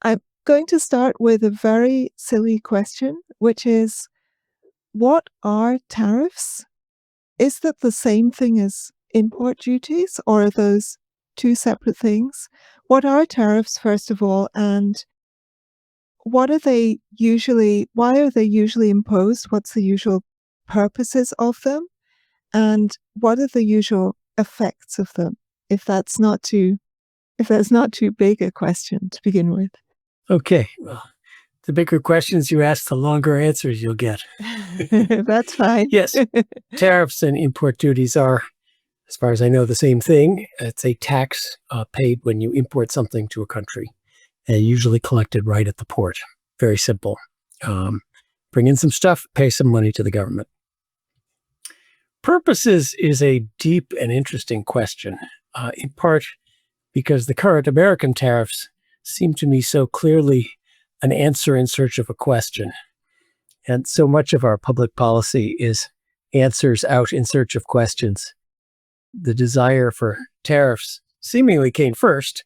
I'm going to start with a very silly question, which is, what are tariffs? Is that the same thing as import duties, or are those two separate things? What are tariffs, first of all, and why are they usually imposed? What's the usual purposes of them? And what are the usual effects of them? If that's not too big a question to begin with. Okay. Well, the bigger questions you ask, the longer answers you'll get. That's fine. Yes. Tariffs and import duties are, as far as I know, the same thing. It's a tax paid when you import something to a country, and usually collected right at the port. Very simple. Bring in some stuff, pay some money to the government. Purposes is a deep and interesting question, in part because the current American tariffs seem to me so clearly an answer in search of a question. And so much of our public policy is answers out in search of questions. The desire for tariffs seemingly came first,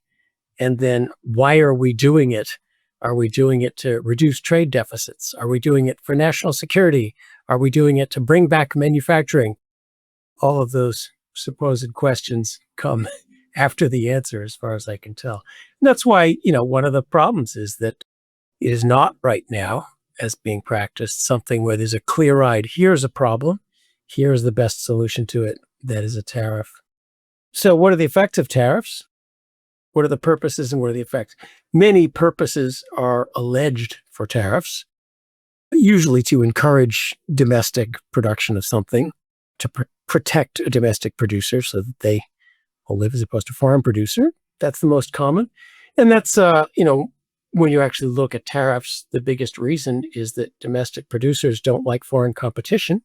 and then why are we doing it? Are we doing it to reduce trade deficits? Are we doing it for national security? Are we doing it to bring back manufacturing? All of those supposed questions come after the answer, as far as I can tell. And that's why, one of the problems is that it is not right now, as being practiced, something where there's a clear-eyed, here's a problem, here's the best solution to it, that is a tariff. So what are the effects of tariffs? What are the purposes and what are the effects? Many purposes are alleged for tariffs, usually to encourage domestic production of something, to protect a domestic producer so that they will live as opposed to foreign producer. That's the most common. And that's, when you actually look at tariffs, the biggest reason is that domestic producers don't like foreign competition.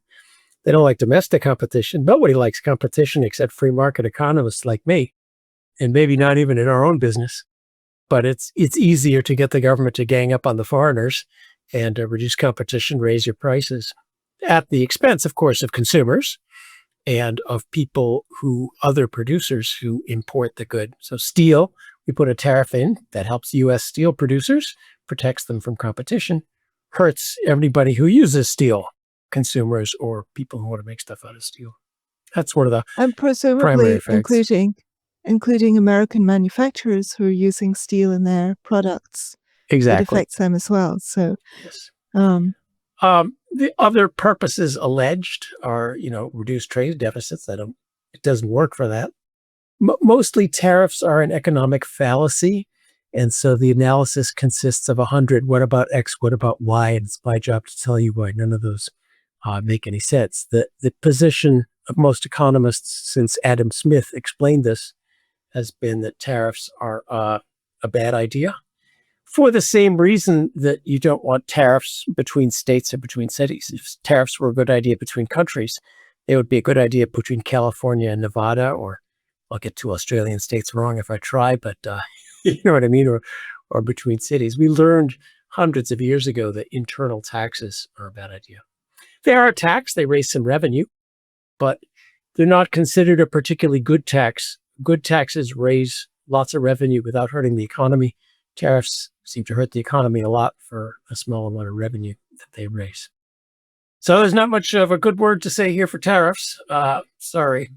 They don't like domestic competition. Nobody likes competition except free market economists like me, and maybe not even in our own business. But it's easier to get the government to gang up on the foreigners and reduce competition, raise your prices, at the expense, of course, of consumers and of other producers who import the good. So steel, we put a tariff in that helps U.S. steel producers, protects them from competition, hurts everybody who uses steel, consumers or people who want to make stuff out of steel. That's one of the and presumably primary effects. Including American manufacturers who are using steel in their products. Exactly. It affects them as well. So, yes. The other purposes alleged are, reduce trade deficits. It doesn't work for that. Mostly tariffs are an economic fallacy. And so the analysis consists of 100, what about X, what about Y? And it's my job to tell you why none of those make any sense. The position of most economists since Adam Smith explained this has been that tariffs are a bad idea, for the same reason that you don't want tariffs between states or between cities. If tariffs were a good idea between countries, they would be a good idea between California and Nevada, or I'll get two Australian states wrong if I try, but you know what I mean, or between cities. We learned hundreds of years ago that internal taxes are a bad idea. They are a tax, they raise some revenue, but they're not considered a particularly good tax. Good taxes raise lots of revenue without hurting the economy. Tariffs seem to hurt the economy a lot for a small amount of revenue that they raise. So there's not much of a good word to say here for tariffs. Sorry.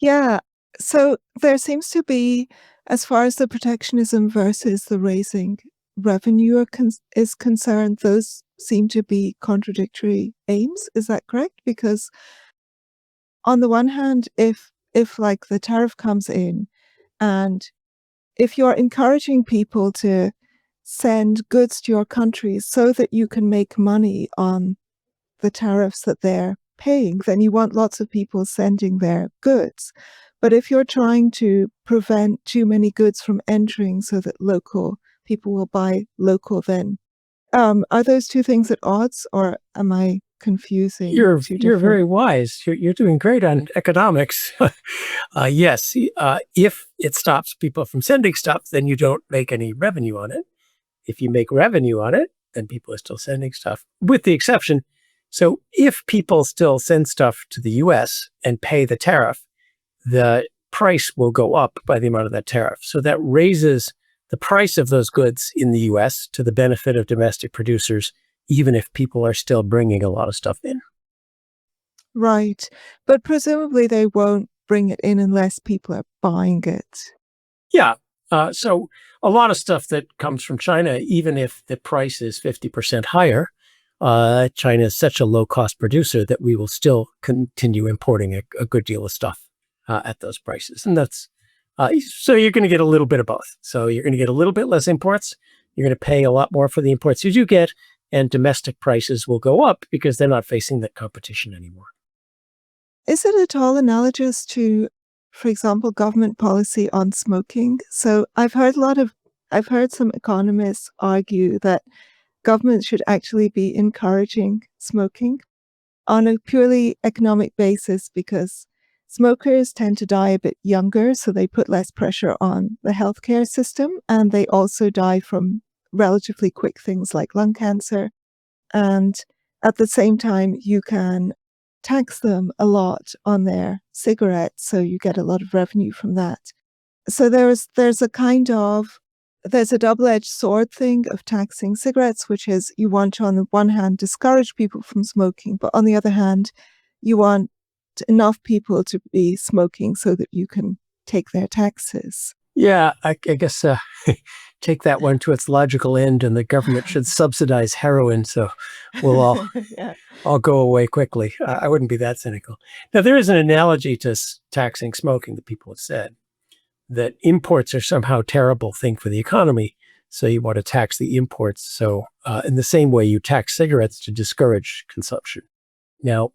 Yeah. So there seems to be, as far as the protectionism versus the raising revenue is concerned, those seem to be contradictory aims. Is that correct? Because on the one hand, if like the tariff comes in, and if you're encouraging people to send goods to your country so that you can make money on the tariffs that they're paying, then you want lots of people sending their goods. But if you're trying to prevent too many goods from entering so that local people will buy local, then are those two things at odds, or am I confusing? You're very wise. You're doing great on economics. Yes, if it stops people from sending stuff, then you don't make any revenue on it. If you make revenue on it, then people are still sending stuff, with the exception. So if people still send stuff to the U.S. and pay the tariff, the price will go up by the amount of that tariff. So that raises the price of those goods in the U.S. to the benefit of domestic producers, even if people are still bringing a lot of stuff in. Right. But presumably they won't bring it in unless people are buying it. Yeah. So a lot of stuff that comes from China, even if the price is 50% higher, China is such a low-cost producer that we will still continue importing a good deal of stuff at those prices. And that's so you're going to get a little bit of both. So you're going to get a little bit less imports. You're going to pay a lot more for the imports you do get, and domestic prices will go up because they're not facing that competition anymore. Is it at all analogous to, for example, government policy on smoking? So I've heard some economists argue that governments should actually be encouraging smoking on a purely economic basis because smokers tend to die a bit younger, so they put less pressure on the healthcare system, and they also die from relatively quick things like lung cancer. And at the same time, you can tax them a lot on their cigarettes, so you get a lot of revenue from that. So there's a double-edged sword thing of taxing cigarettes, which is you want to, on the one hand, discourage people from smoking, but on the other hand, you want enough people to be smoking so that you can take their taxes. Yeah, I guess take that one to its logical end, and the government should subsidize heroin, so we'll all Yeah. all go away quickly. I wouldn't be that cynical. Now, there is an analogy to taxing smoking that people have said, that imports are somehow a terrible thing for the economy, so you want to tax the imports. So in the same way you tax cigarettes to discourage consumption. Now,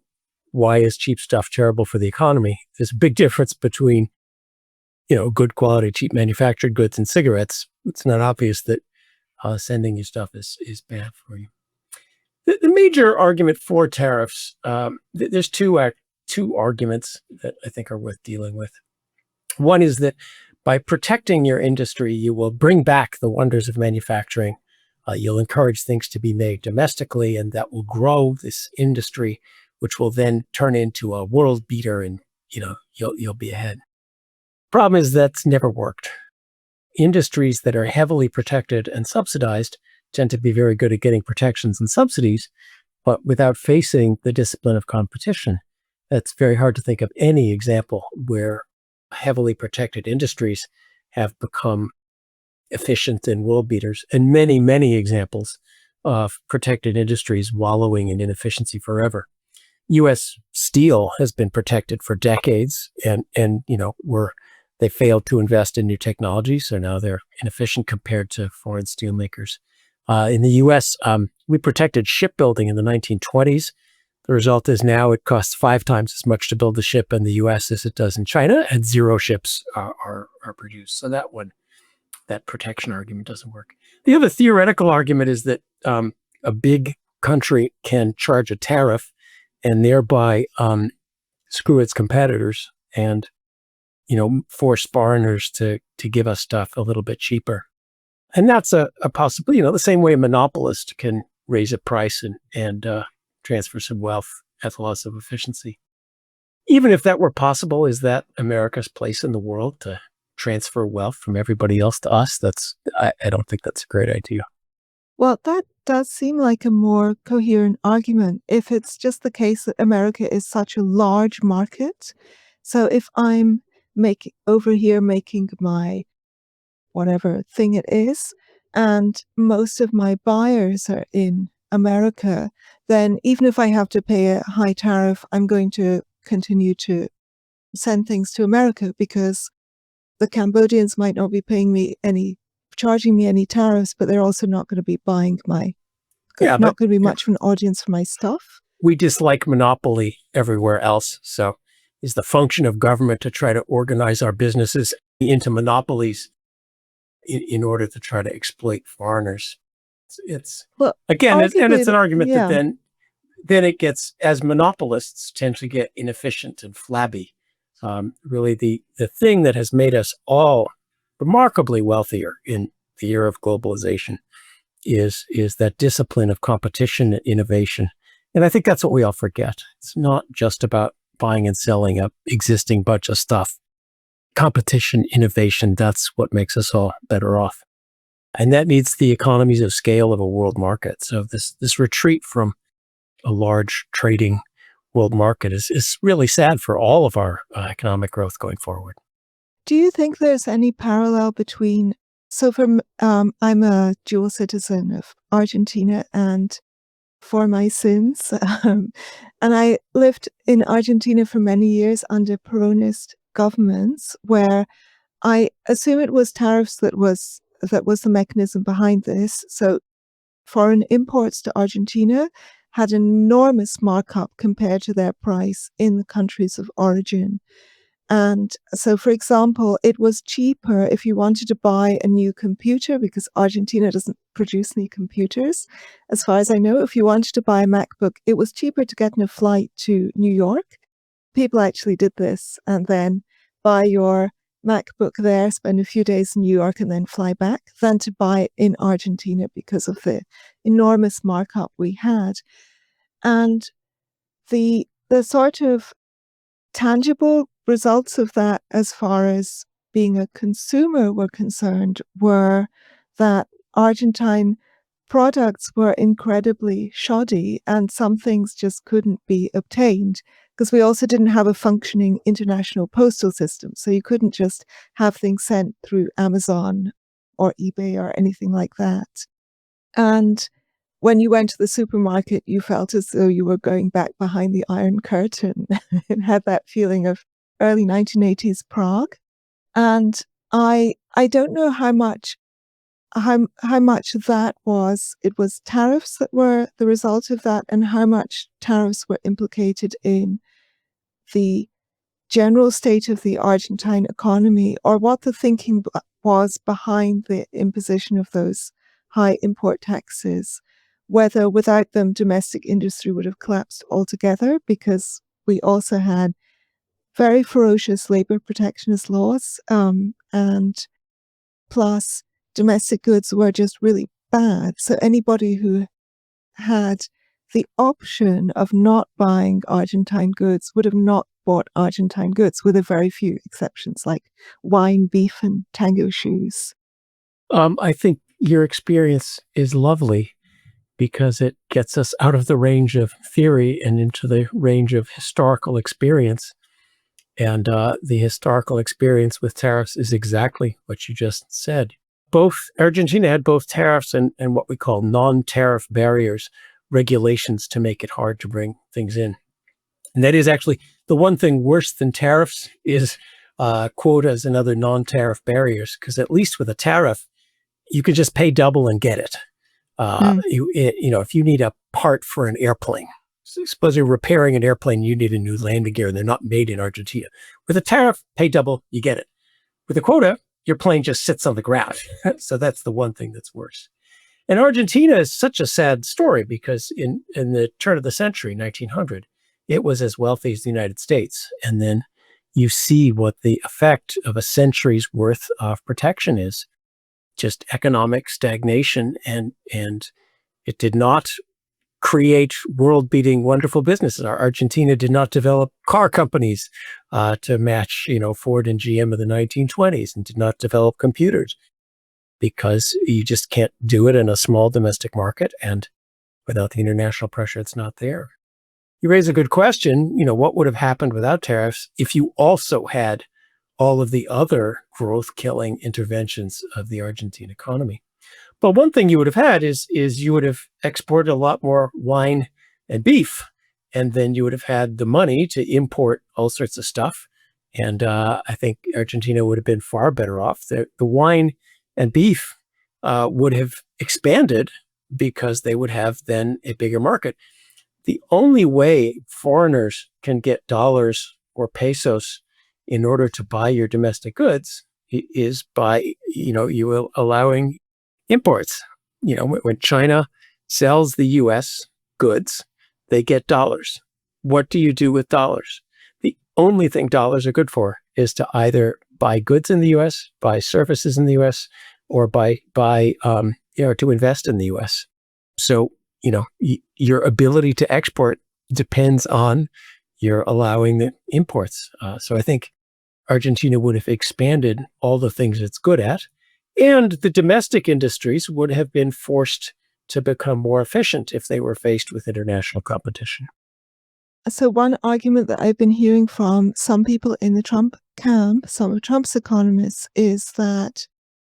why is cheap stuff terrible for the economy? There's a big difference between good quality, cheap manufactured goods and cigarettes. It's not obvious that sending you stuff is bad for you. The major argument for tariffs, there's two arguments that I think are worth dealing with. One is that by protecting your industry, you will bring back the wonders of manufacturing. You'll encourage things to be made domestically, and that will grow this industry, which will then turn into a world beater, and you'll be ahead. Problem is that's never worked. Industries that are heavily protected and subsidized tend to be very good at getting protections and subsidies, but without facing the discipline of competition, it's very hard to think of any example where heavily protected industries have become efficient and world beaters, and many, many examples of protected industries wallowing in inefficiency forever. U.S. steel has been protected for decades, and they failed to invest in new technology, so now they're inefficient compared to foreign steelmakers. In the U.S., we protected shipbuilding in the 1920s. The result is now it costs 5 times as much to build a ship in the U.S. as it does in China, and 0 ships are produced. So that protection argument doesn't work. The other theoretical argument is that a big country can charge a tariff and thereby screw its competitors and force foreigners to give us stuff a little bit cheaper. And that's a possibility, the same way a monopolist can raise a price and transfer some wealth at the loss of efficiency. Even if that were possible, is that America's place in the world to transfer wealth from everybody else to us? I don't think that's a great idea. Well, that does seem like a more coherent argument if it's just the case that America is such a large market. So if I'm making my whatever thing it is, and most of my buyers are in America, then even if I have to pay a high tariff, I'm going to continue to send things to America because the Cambodians might not be charging me any tariffs, but they're also not going to be buying not going to be much of an audience for my stuff. We dislike monopoly everywhere else. So is the function of government to try to organize our businesses into monopolies in order to try to exploit foreigners? It's an argument that then it gets, as monopolists tend to get inefficient and flabby. Really, the thing that has made us all remarkably wealthier in the era of globalization is that discipline of competition and innovation. And I think that's what we all forget. It's not just about buying and selling a existing bunch of stuff. Competition, innovation, that's what makes us all better off. And that needs the economies of scale of a world market. So this retreat from a large trading world market is really sad for all of our economic growth going forward. Do you think there's any parallel between, I'm a dual citizen of Argentina and for my sins, and I lived in Argentina for many years under Peronist governments, where I assume it was tariffs that was the mechanism behind this. So foreign imports to Argentina had enormous markup compared to their price in the countries of origin. And so, for example, it was cheaper if you wanted to buy a new computer, because Argentina doesn't produce any computers. As far as I know, if you wanted to buy a MacBook, it was cheaper to get in a flight to New York. People actually did this and then buy your MacBook there, spend a few days in New York and then fly back, than to buy it in Argentina because of the enormous markup we had. And the sort of tangible results of that, as far as being a consumer were concerned, were that Argentine products were incredibly shoddy and some things just couldn't be obtained, because we also didn't have a functioning international postal system. So you couldn't just have things sent through Amazon or eBay or anything like that. And when you went to the supermarket, you felt as though you were going back behind the Iron Curtain. It had that feeling of early 1980s Prague. And I don't know how much that was. It was tariffs that were the result of that, and how much tariffs were implicated in the general state of the Argentine economy, or what the thinking was behind the imposition of those high import taxes, whether without them domestic industry would have collapsed altogether, because we also had very ferocious labor protectionist laws, and plus domestic goods were just really bad. So anybody who had the option of not buying Argentine goods would have not bought Argentine goods, with a very few exceptions like wine, beef, and tango shoes. I think your experience is lovely because it gets us out of the range of theory and into the range of historical experience. And the historical experience with tariffs is exactly what you just said. Argentina had both tariffs and what we call non-tariff barriers, regulations to make it hard to bring things in. And that is actually the one thing worse than tariffs is quotas and other non-tariff barriers, because at least with a tariff, you can just pay double and get it. If you need a part for an airplane, suppose you're repairing an airplane, you need a new landing gear and they're not made in Argentina. With a tariff, pay double, you get it. With a quota, your plane just sits on the ground. So that's the one thing that's worse. And Argentina is such a sad story because in the turn of the century, 1900, it was as wealthy as the United States. And then you see what the effect of a century's worth of protection is. Just economic stagnation, and it did not create world-beating, wonderful businesses. Argentina did not develop car companies to match, Ford and GM of the 1920s, and did not develop computers because you just can't do it in a small domestic market, and without the international pressure, it's not there. You raise a good question. What would have happened without tariffs if you also had all of the other growth-killing interventions of the Argentine economy? But one thing you would have had is you would have exported a lot more wine and beef, and then you would have had the money to import all sorts of stuff. And I think Argentina would have been far better off. The wine and beef would have expanded because they would have then a bigger market. The only way foreigners can get dollars or pesos in order to buy your domestic goods is by, you allowing imports. When China sells the U.S. goods, they get dollars. What do you do with dollars? The only thing dollars are good for is to either buy goods in the U.S., buy services in the U.S., or to invest in the U.S. So, your ability to export depends on your allowing the imports. So I think Argentina would have expanded all the things it's good at, And the domestic industries would have been forced to become more efficient if they were faced with international competition. So one argument that I've been hearing from some people in the Trump camp, some of Trump's economists, is that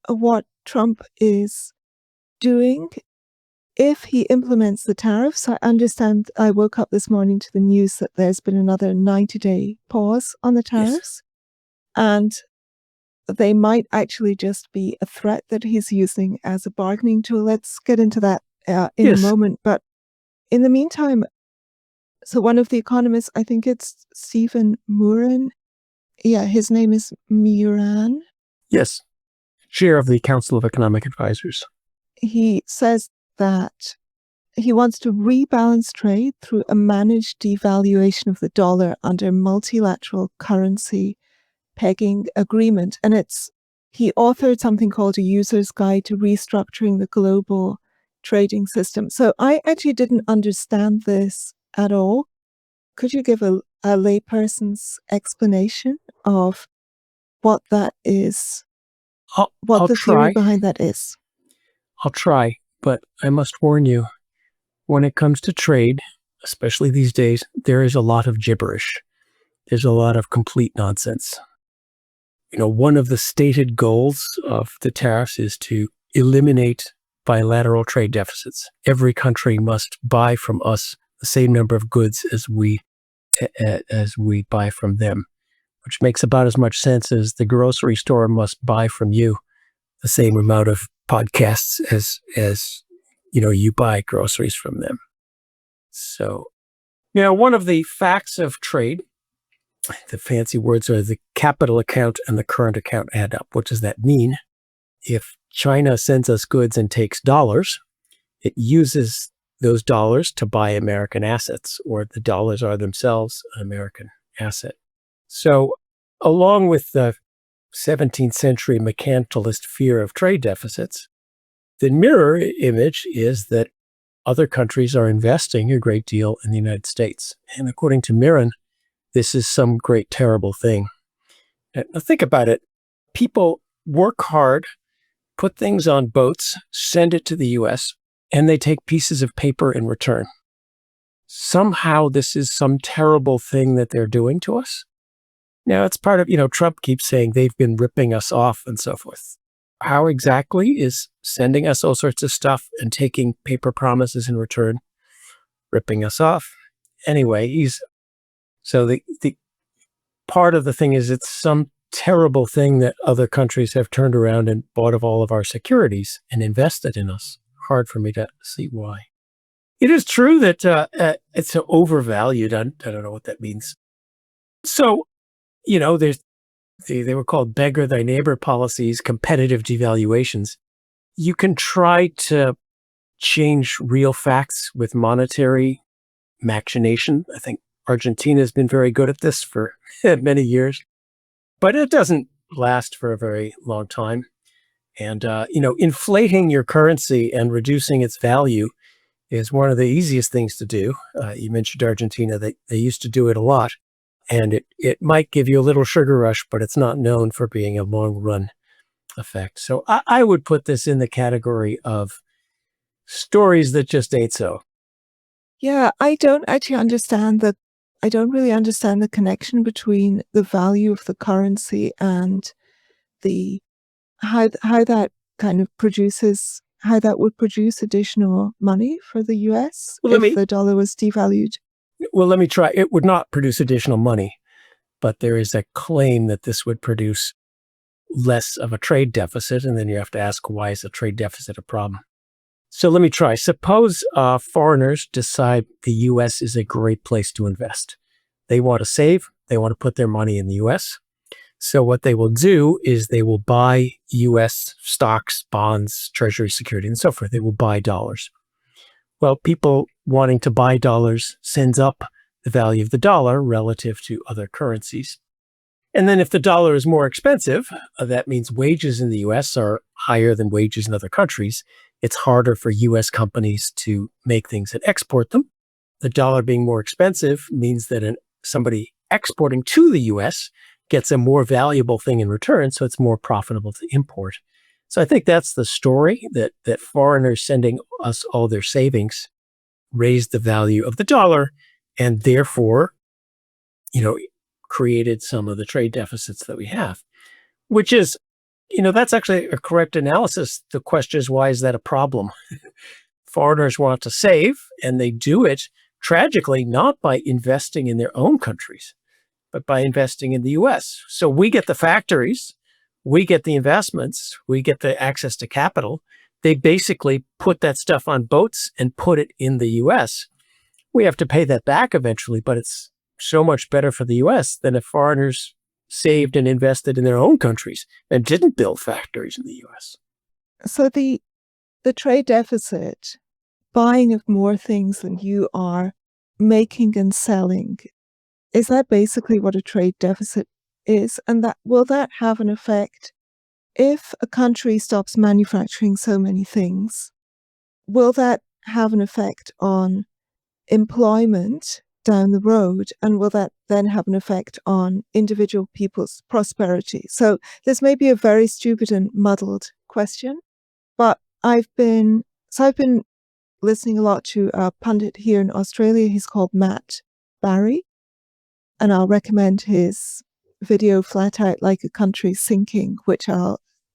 what Trump is doing, if he implements the tariffs, I understand, I woke up this morning to the news that there's been another 90-day pause on the tariffs. Yes. And they might actually just be a threat that he's using as a bargaining tool. Let's get into that in a moment. But in the meantime, so one of the economists, I think it's Stephen Muran. Yeah, his name is Muran. Yes, chair of the Council of Economic Advisors. He says that he wants to rebalance trade through a managed devaluation of the dollar under multilateral currency pegging agreement. And he authored something called a user's guide to restructuring the global trading system. So I actually didn't understand this at all. Could you give a layperson's explanation of what that is? What the theory behind that is? I'll try, but I must warn you, when it comes to trade, especially these days, there is a lot of gibberish. There's a lot of complete nonsense. One of the stated goals of the tariffs is to eliminate bilateral trade deficits. Every country must buy from us the same number of goods as we buy from them, which makes about as much sense as the grocery store must buy from you the same amount of podcasts as you buy groceries from them. So, one of the facts of trade, the fancy words are the capital account and the current account add up. What does that mean? If China sends us goods and takes dollars, it uses those dollars to buy American assets, or the dollars are themselves an American asset. So along with the 17th century mercantilist fear of trade deficits, the mirror image is that other countries are investing a great deal in the United States. And according to Mirren, this is some great, terrible thing. Now think about it. People work hard, put things on boats, send it to the US, and they take pieces of paper in return. Somehow this is some terrible thing that they're doing to us. Now, it's part of, Trump keeps saying they've been ripping us off and so forth. How exactly is sending us all sorts of stuff and taking paper promises in return ripping us off? Anyway, so the part of the thing is it's some terrible thing that other countries have turned around and bought of all of our securities and invested in us. Hard for me to see why. It is true that it's overvalued. I don't know what that means. So, they were called beggar thy neighbor policies, competitive devaluations. You can try to change real facts with monetary machination. I think Argentina has been very good at this for many years, but it doesn't last for a very long time. And, inflating your currency and reducing its value is one of the easiest things to do. You mentioned Argentina. They used to do it a lot. And it might give you a little sugar rush, but it's not known for being a long-run effect. So I would put this in the category of stories that just ain't so. Yeah, I don't really understand the connection between the value of the currency and how that kind of how that would produce additional money for the US if the dollar was devalued. Well, let me try. It would not produce additional money, but there is a claim that this would produce less of a trade deficit. And then you have to ask, why is a trade deficit a problem? So let me try. Suppose foreigners decide the U.S. is a great place to invest. They want to save. They want to put their money in the U.S. So what they will do is they will buy U.S. stocks, bonds, treasury security, and so forth. They will buy dollars. Well, people wanting to buy dollars sends up the value of the dollar relative to other currencies. And then if the dollar is more expensive, that means wages in the U.S. are higher than wages in other countries. It's harder for U.S. companies to make things and export them. The dollar being more expensive means that somebody exporting to the U.S. gets a more valuable thing in return, so it's more profitable to import. So I think that's the story, that foreigners sending us all their savings raised the value of the dollar and therefore, created some of the trade deficits that we have, which is, that's actually a correct analysis. The question is, why is that a problem? Foreigners want to save, and they do it tragically not by investing in their own countries, but by investing in the US. So we get the factories, we get the investments, we get the access to capital. They basically put that stuff on boats and put it in the US. We have to pay that back eventually, but it's so much better for the US than if foreigners saved and invested in their own countries and didn't build factories in the US. So the trade deficit, buying of more things than you are making and selling, is that basically what a trade deficit is? And will that have an effect if a country stops manufacturing so many things? Will that have an effect on employment down the road, and will that then have an effect on individual people's prosperity? So this may be a very stupid and muddled question, but I've been listening a lot to a pundit here in Australia. He's called Matt Barry, and I'll recommend his video Flat Out Like a Country Sinking,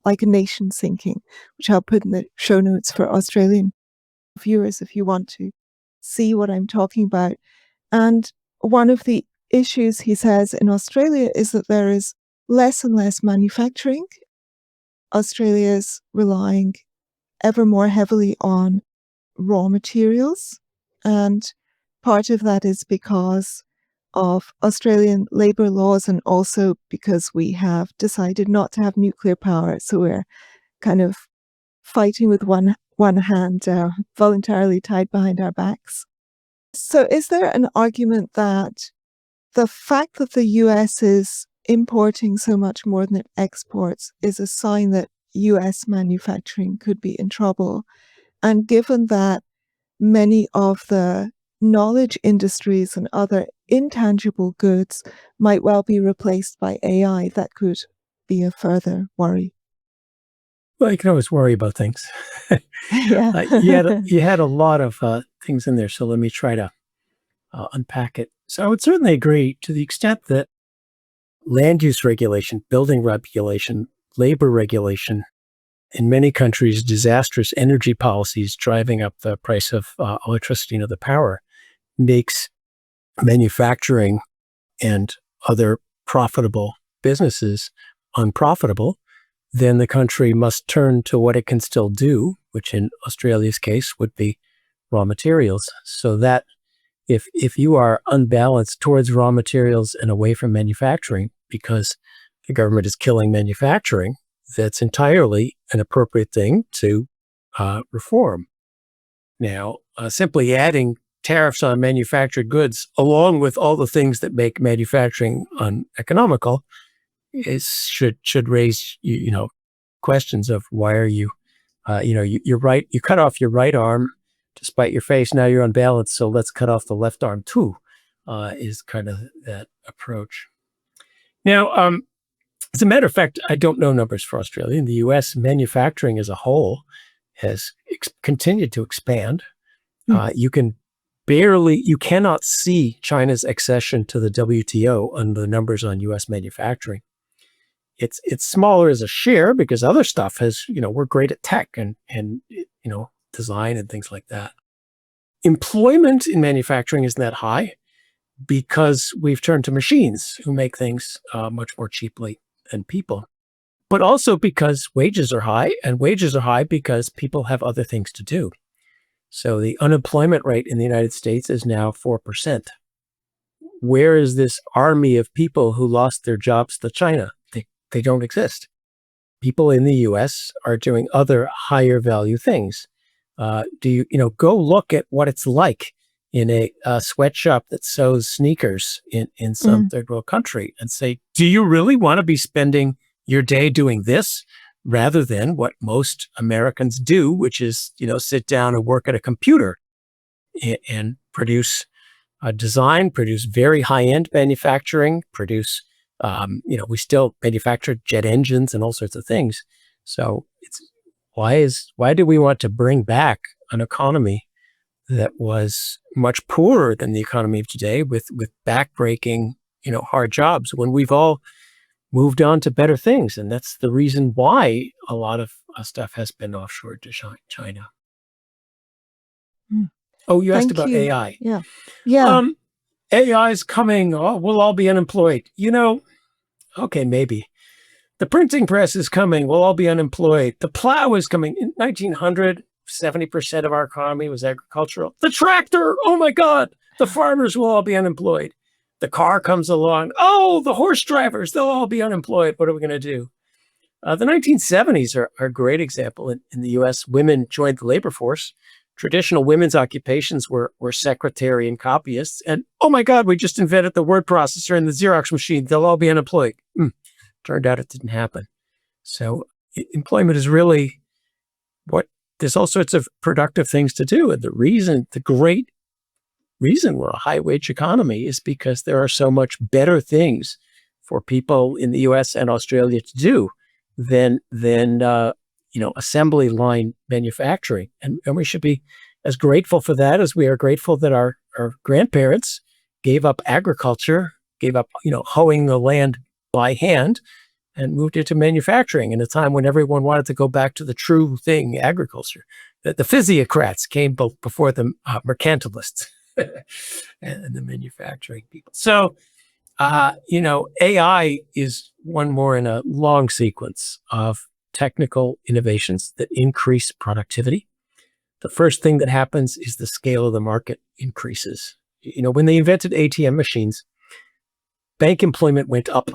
like a nation sinking, which I'll put in the show notes for Australian viewers if you want to see what I'm talking about. And one of the issues, he says, in Australia is that there is less and less manufacturing. Australia's relying ever more heavily on raw materials, and part of that is because of Australian labour laws, and also because we have decided not to have nuclear power, so we're kind of fighting with one hand, voluntarily tied behind our backs. So is there an argument that the fact that the US is importing so much more than it exports is a sign that US manufacturing could be in trouble? And given that many of the knowledge industries and other intangible goods might well be replaced by AI, that could be a further worry. Well, you can always worry about things. Yeah. You had a lot of things in there, so let me try to unpack it. So I would certainly agree to the extent that land use regulation, building regulation, labor regulation, in many countries, disastrous energy policies driving up the price of electricity and the power makes manufacturing and other profitable businesses unprofitable. Then the country must turn to what it can still do, which in Australia's case would be raw materials. So that if you are unbalanced towards raw materials and away from manufacturing because the government is killing manufacturing, that's entirely an appropriate thing to reform. Now, simply adding tariffs on manufactured goods, along with all the things that make manufacturing uneconomical, should raise questions of why are you, you're right. You cut off your right arm to spite your face. Now you're unbalanced, so let's cut off the left arm too. Is kind of that approach. Now, as a matter of fact, I don't know numbers for Australia. In the U.S., manufacturing as a whole has continued to expand. You cannot see China's accession to the WTO on the numbers on U.S. manufacturing. It's smaller as a share because other stuff we're great at tech and design and things like that. Employment in manufacturing isn't that high because we've turned to machines who make things much more cheaply than people, but also because wages are high, and wages are high because people have other things to do. So the unemployment rate in the United States is now 4%. Where is this army of people who lost their jobs to China? They don't exist. People in the U.S. are doing other higher value things. Go look at what it's like in a sweatshop that sews sneakers in some third world country and say, do you really want to be spending your day doing this rather than what most Americans do, which is, sit down and work at a computer and produce design, produce very high-end manufacturing, produce, we still manufacture jet engines and all sorts of things. So why do we want to bring back an economy that was much poorer than the economy of today with backbreaking, hard jobs when we've all moved on to better things? And that's the reason why a lot of stuff has been offshored to China. Oh, you asked about AI. Yeah. Yeah. AI is coming. Oh, we'll all be unemployed. Okay, maybe. The printing press is coming. We'll all be unemployed. The plow is coming. In 1900, 70% of our economy was agricultural. The tractor, oh my God, the farmers will all be unemployed. The car comes along. Oh, the horse drivers, they'll all be unemployed. What are we going to do? The 1970s are a great example. In the US, women joined the labor force. Traditional women's occupations were secretary and copyists. And oh my God, we just invented the word processor and the Xerox machine. They'll all be unemployed. Turned out it didn't happen. So employment is really there's all sorts of productive things to do. And the great reason we're a high wage economy is because there are so much better things for people in the US and Australia to do than assembly line manufacturing. And we should be as grateful for that as we are grateful that our grandparents gave up agriculture, gave up, hoeing the land by hand, and moved into manufacturing in a time when everyone wanted to go back to the true thing, agriculture. The physiocrats came before the mercantilists and the manufacturing people. So, AI is one more in a long sequence of technical innovations that increase productivity. The first thing that happens is the scale of the market increases. When they invented ATM machines, bank employment went up.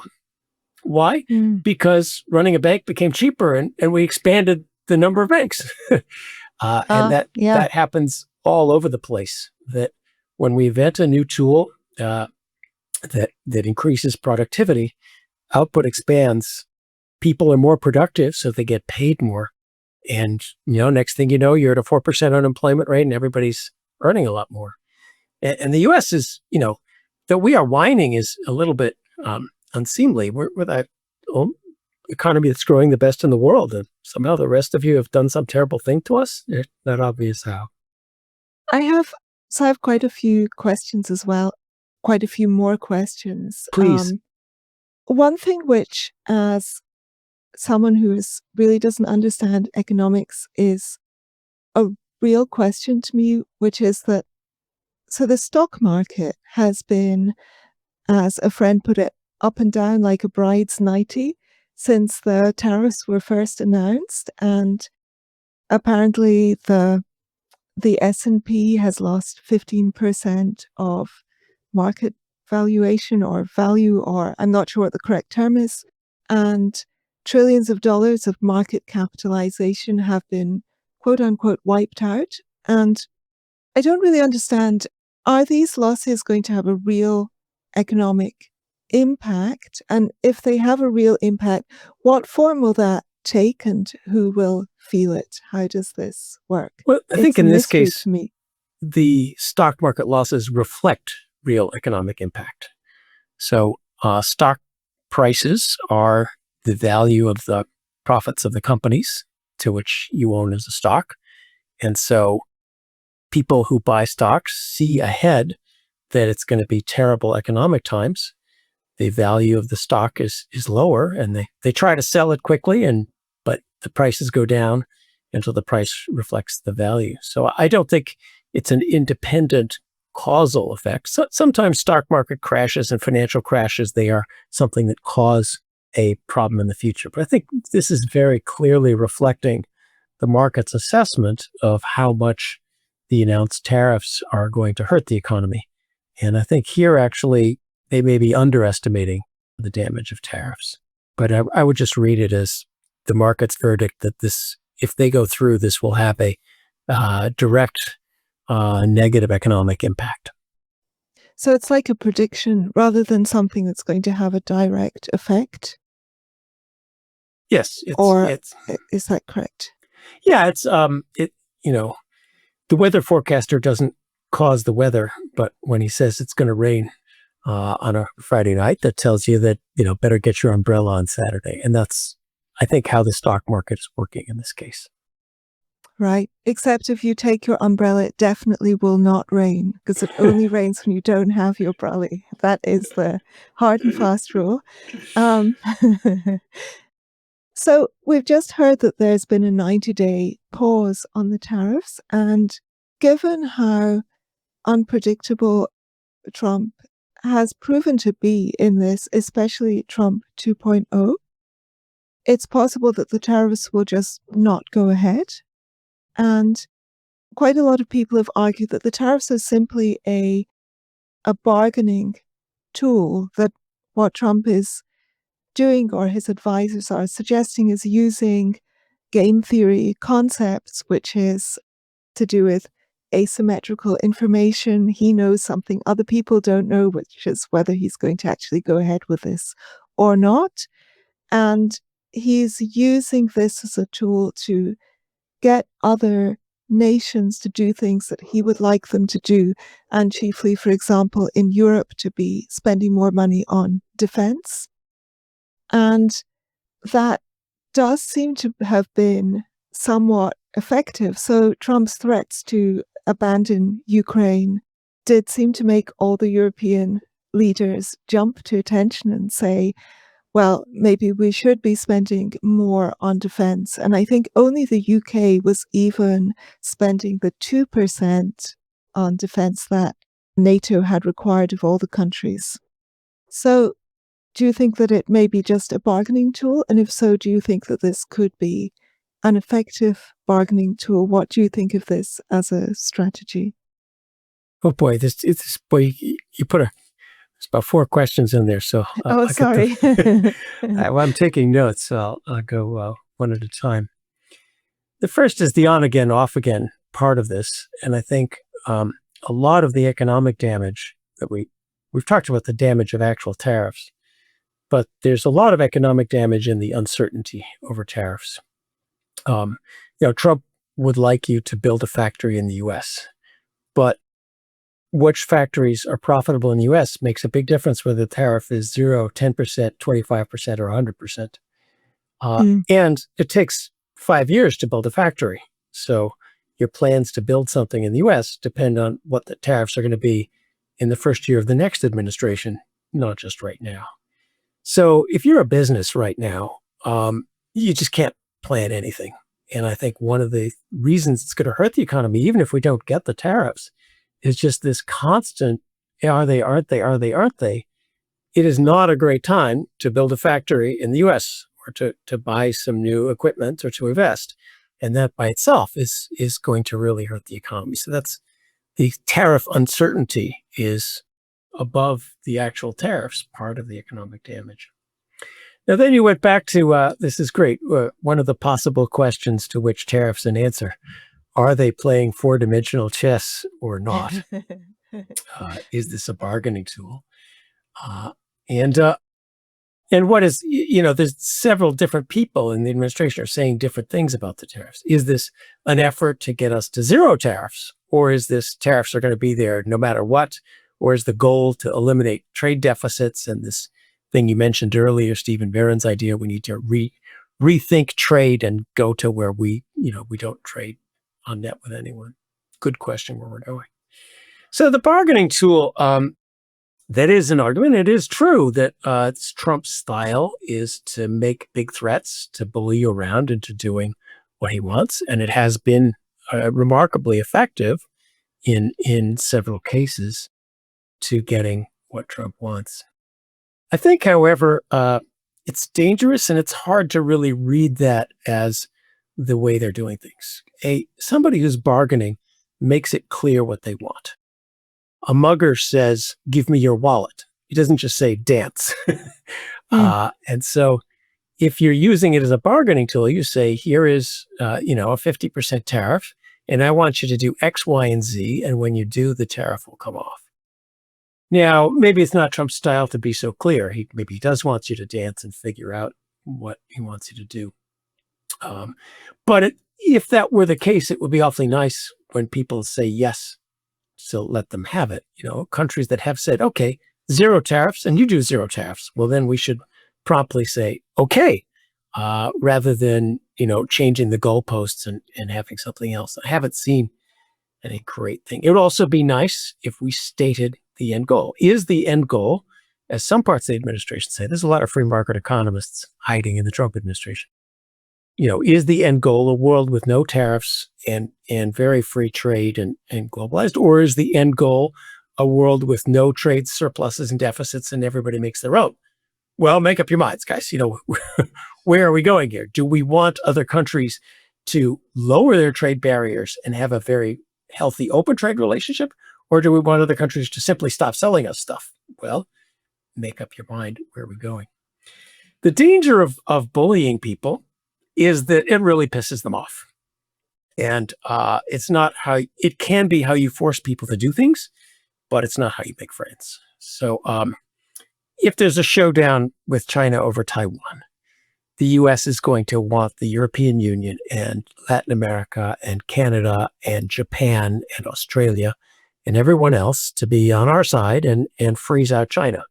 Why? Because running a bank became cheaper and we expanded the number of banks. And that happens all over the place. That when we invent a new tool that increases productivity, output expands, people are more productive, so they get paid more. And, next thing you know, you're at a 4% unemployment rate and everybody's earning a lot more. And the U.S. is, that we are whining is a little bit unseemly. We're that economy that's growing the best in the world. And somehow the rest of you have done some terrible thing to us. It's not obvious how. I have quite a few questions as well, quite a few more questions. Please. One thing which, as someone who really doesn't understand economics, is a real question to me, which is that, so the stock market has been, as a friend put it, up and down like a bride's nightie since the tariffs were first announced. And apparently the S&P has lost 15% of market valuation or value, or I'm not sure what the correct term is. And trillions of dollars of market capitalization have been, quote unquote, wiped out. And I don't really understand, are these losses going to have a real economic impact? And if they have a real impact, what form will that take and who will feel it? How does this work? Well, I think in this case, to me, the stock market losses reflect real economic impact. So stock prices are the value of the profits of the companies to which you own as a stock. And so people who buy stocks see ahead that it's going to be terrible economic times. The value of the stock is lower, and they try to sell it quickly, but the prices go down until the price reflects the value. So I don't think it's an independent causal effect. So sometimes stock market crashes and financial crashes, they are something that cause a problem in the future. But I think this is very clearly reflecting the market's assessment of how much the announced tariffs are going to hurt the economy. And I think here, actually, they may be underestimating the damage of tariffs. But I would just read it as the market's verdict that this, if they go through, this will have a direct negative economic impact. So it's like a prediction rather than something that's going to have a direct effect? Yes. Is that correct? Yeah, it's, the weather forecaster doesn't cause the weather, but when he says it's going to rain on a Friday night, that tells you that, better get your umbrella on Saturday. And that's, I think, how the stock market is working in this case. Right. Except if you take your umbrella, it definitely will not rain, because it only rains when you don't have your brolly. That is the hard and fast rule. So we've just heard that there's been a 90-day pause on the tariffs. And given how unpredictable Trump has proven to be in this, especially Trump 2.0, it's possible that the tariffs will just not go ahead. And quite a lot of people have argued that the tariffs are simply a bargaining tool, that what Trump is doing, or his advisors are suggesting, is using game theory concepts, which is to do with asymmetrical information. He knows something other people don't know, which is whether he's going to actually go ahead with this or not. And he's using this as a tool to get other nations to do things that he would like them to do, and chiefly, for example, in Europe, to be spending more money on defense. And that does seem to have been somewhat effective. So Trump's threats to abandon Ukraine did seem to make all the European leaders jump to attention and say, well, maybe we should be spending more on defense. And I think only the UK was even spending the 2% on defense that NATO had required of all the countries. So do you think that it may be just a bargaining tool? And if so, do you think that this could be an effective bargaining tool? What do you think of this as a strategy? Oh boy, you put there's about 4 questions in there, so Sorry. I'm taking notes, so I'll go one at a time. The first is the on-again, off-again part of this, and I think a lot of the economic damage that we've talked about, the damage of actual tariffs, but there's a lot of economic damage in the uncertainty over tariffs. Trump would like you to build a factory in the U.S., but which factories are profitable in the U.S. makes a big difference whether the tariff is 0, 10%, 25%, or 100%. And it takes 5 years to build a factory. So your plans to build something in the U.S. depend on what the tariffs are going to be in the first year of the next administration, not just right now. So if you're a business right now, you just can't plan anything. And I think one of the reasons it's going to hurt the economy, even if we don't get the tariffs, is just this constant, are they, aren't they, are they, aren't they? It is not a great time to build a factory in the U.S. or to buy some new equipment or to invest. And that by itself is going to really hurt the economy. So that's the tariff uncertainty is above the actual tariffs, part of the economic damage. Now, then you went back to, this is great, one of the possible questions to which tariffs an answer. Are they playing 4-dimensional chess or not? Is this a bargaining tool? And what is, there's several different people in the administration are saying different things about the tariffs. Is this an effort to get us to 0 tariffs? Or is this tariffs are going to be there no matter what? Or is the goal to eliminate trade deficits? And this thing you mentioned earlier, Stephen Barron's idea, we need to rethink trade and go to where we don't trade on net with anyone. Good question where we're going. So the bargaining tool, that is an argument. It is true that it's Trump's style is to make big threats, to bully you around into doing what he wants. And it has been remarkably effective in several cases to getting what Trump wants. I think, however, it's dangerous and it's hard to really read that as the way they're doing things. Somebody who's bargaining makes it clear what they want. A mugger says, "Give me your wallet." He doesn't just say dance. And so if you're using it as a bargaining tool, you say, here is, a 50% tariff, and I want you to do X, Y, and Z. And when you do, the tariff will come off. Now, maybe it's not Trump's style to be so clear. Maybe he does want you to dance and figure out what he wants you to do. But if that were the case, it would be awfully nice when people say yes, so let them have it. Countries that have said, okay, 0 tariffs, and you do 0 tariffs. Well, then we should promptly say, okay, rather than, changing the goalposts and having something else. I haven't seen any great thing. It would also be nice if we stated the end goal. Is the end goal, as some parts of the administration say, there's a lot of free market economists hiding in the Trump administration. Is the end goal a world with no tariffs and very free trade and globalized, or is the end goal a world with no trade surpluses and deficits and everybody makes their own? Well, make up your minds, guys. Where are we going here? Do we want other countries to lower their trade barriers and have a very healthy open trade relationship? Or do we want other countries to simply stop selling us stuff? Well, make up your mind where we're going. The danger of bullying people is that it really pisses them off. And it can be how you force people to do things, but it's not how you make friends. So if there's a showdown with China over Taiwan, the US is going to want the European Union and Latin America and Canada and Japan and Australia and everyone else to be on our side and freeze out China.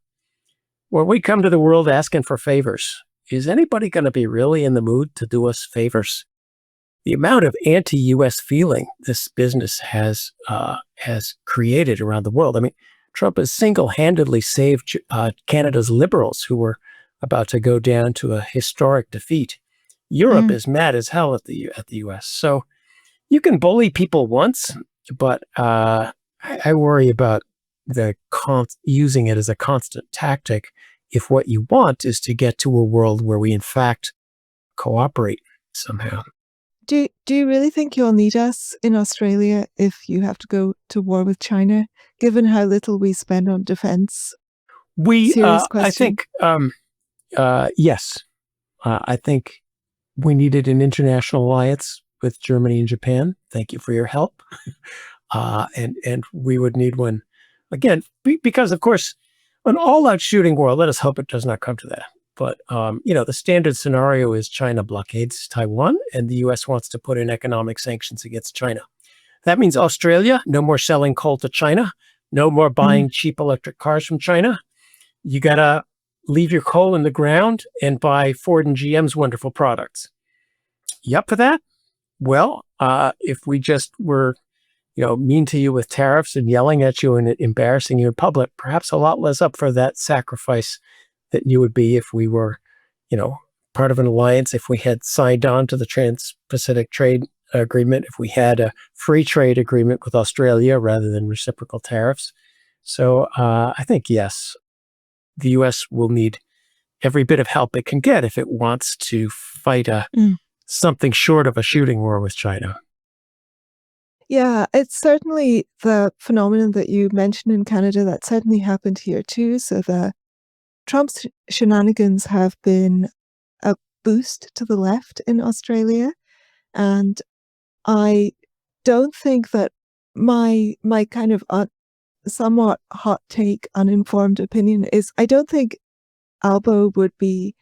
When we come to the world asking for favors, is anybody going to be really in the mood to do us favors? The amount of anti-US feeling this business has created around the world. I mean, Trump has single-handedly saved Canada's liberals who were about to go down to a historic defeat. Europe is mad as hell at the US. So you can bully people once, but I worry about using it as a constant tactic if what you want is to get to a world where we in fact cooperate somehow. Do you really think you'll need us in Australia if you have to go to war with China, given how little we spend on defense? Serious question. I think, yes. I think we needed an international alliance with Germany and Japan. Thank you for your help. And we would need one again, because of course, an all-out shooting war, let us hope it does not come to that. But, the standard scenario is China blockades Taiwan and the U.S. wants to put in economic sanctions against China. That means Australia, no more selling coal to China, no more buying cheap electric cars from China. You got to leave your coal in the ground and buy Ford and GM's wonderful products. You up for that? Well, if we just were, mean to you with tariffs and yelling at you and embarrassing you in public, perhaps a lot less up for that sacrifice that you would be if we were, part of an alliance, if we had signed on to the Trans-Pacific Trade Agreement, if we had a free trade agreement with Australia rather than reciprocal tariffs. So I think, yes, the U.S. will need every bit of help it can get if it wants to fight something short of a shooting war with China. Yeah, it's certainly the phenomenon that you mentioned in Canada that certainly happened here too. So Trump's shenanigans have been a boost to the left in Australia. And I don't think that my kind of somewhat hot take, uninformed opinion is I don't think Albo would be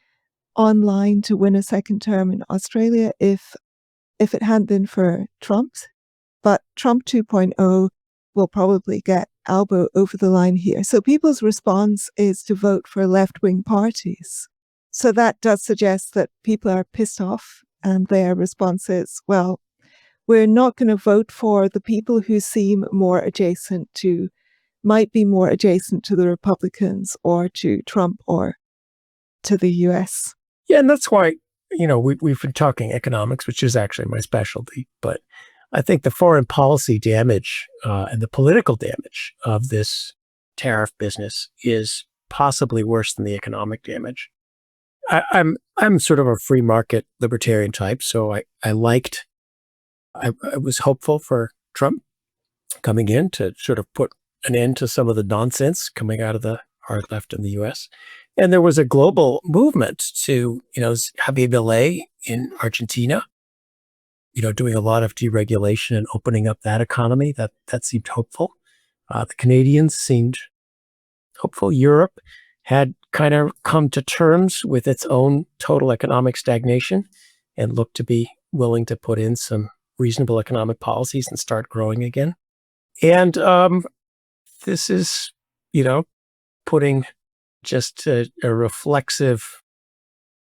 online to win a second term in Australia if it hadn't been for Trump. But Trump 2.0 will probably get Albo over the line here. So people's response is to vote for left-wing parties. So that does suggest that people are pissed off and their response is, well, we're not going to vote for the people who might be more adjacent to the Republicans or to Trump or to the US. Yeah, and that's why, we've been talking economics, which is actually my specialty, but I think the foreign policy damage and the political damage of this tariff business is possibly worse than the economic damage. I'm sort of a free market libertarian type, so I was hopeful for Trump coming in to sort of put an end to some of the nonsense coming out of the hard left in the U.S. And there was a global movement to, Javier Millet in Argentina, doing a lot of deregulation and opening up that economy. That seemed hopeful. The Canadians seemed hopeful. Europe had kind of come to terms with its own total economic stagnation and looked to be willing to put in some reasonable economic policies and start growing again. And this is, putting just a reflexive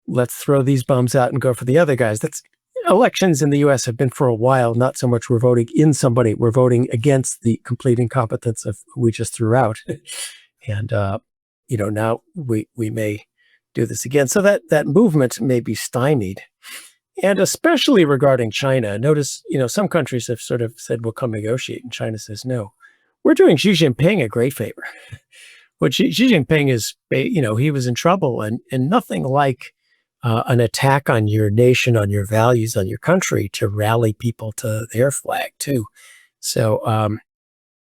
let's throw these bums out and go for the other guys. Elections in the U.S. have been for a while, not so much we're voting in somebody, we're voting against the complete incompetence of who we just threw out. And, now we may do this again. So that movement may be stymied. And especially regarding China, notice, some countries have sort of said, we'll come negotiate, and China says no. We're doing Xi Jinping a great favor. But Xi Jinping is, he was in trouble, and nothing like an attack on your nation, on your values, on your country to rally people to their flag too. So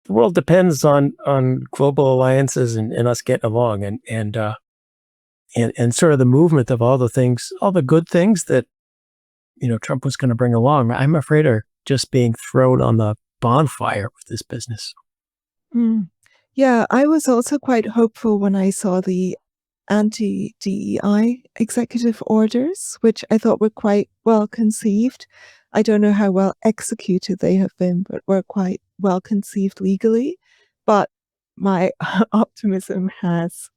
the world depends on global alliances and us getting along, and sort of the movement of all the good things that Trump was going to bring along. I'm afraid are just being thrown on the bonfire with this business. Yeah, I was also quite hopeful when I saw the anti-DEI executive orders, which I thought were quite well conceived. I don't know how well executed they have been, but were quite well conceived legally. But my optimism has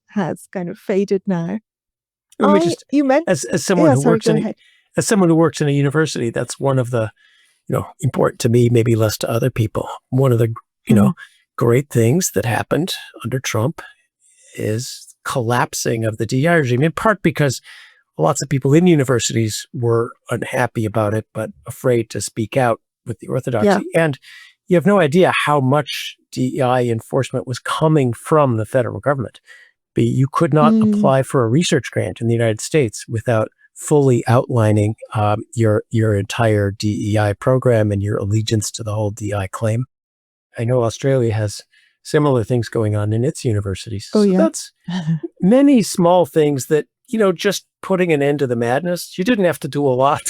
kind of faded now. You meant as someone who works in a university, that's one of the important to me, maybe less to other people. One of the great things that happened under Trump is collapsing of the DEI regime, in part because lots of people in universities were unhappy about it, but afraid to speak out with the orthodoxy. Yeah. And you have no idea how much DEI enforcement was coming from the federal government. But you could not apply for a research grant in the United States without fully outlining your entire DEI program and your allegiance to the whole DEI claim. I know Australia has similar things going on in its universities. Oh, yeah. So that's many small things that, just putting an end to the madness. You didn't have to do a lot.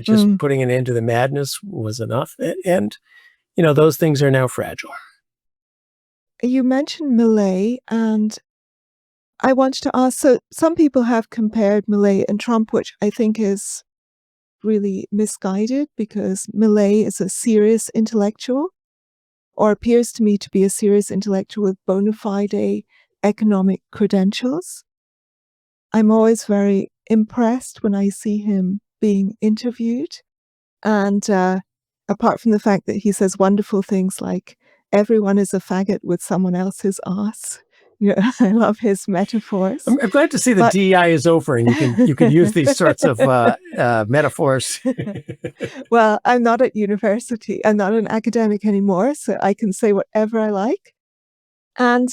Just putting an end to the madness was enough. And those things are now fragile. You mentioned Millet, and I wanted to ask, so some people have compared Millet and Trump, which I think is really misguided, because Millet is a serious intellectual, or appears to me to be a serious intellectual with bona fide economic credentials. I'm always very impressed when I see him being interviewed. And apart from the fact that he says wonderful things like, everyone is a faggot with someone else's ass. I love his metaphors. I'm glad to see that DEI is over and you can use these sorts of metaphors. Well, I'm not at university. I'm not an academic anymore, so I can say whatever I like. And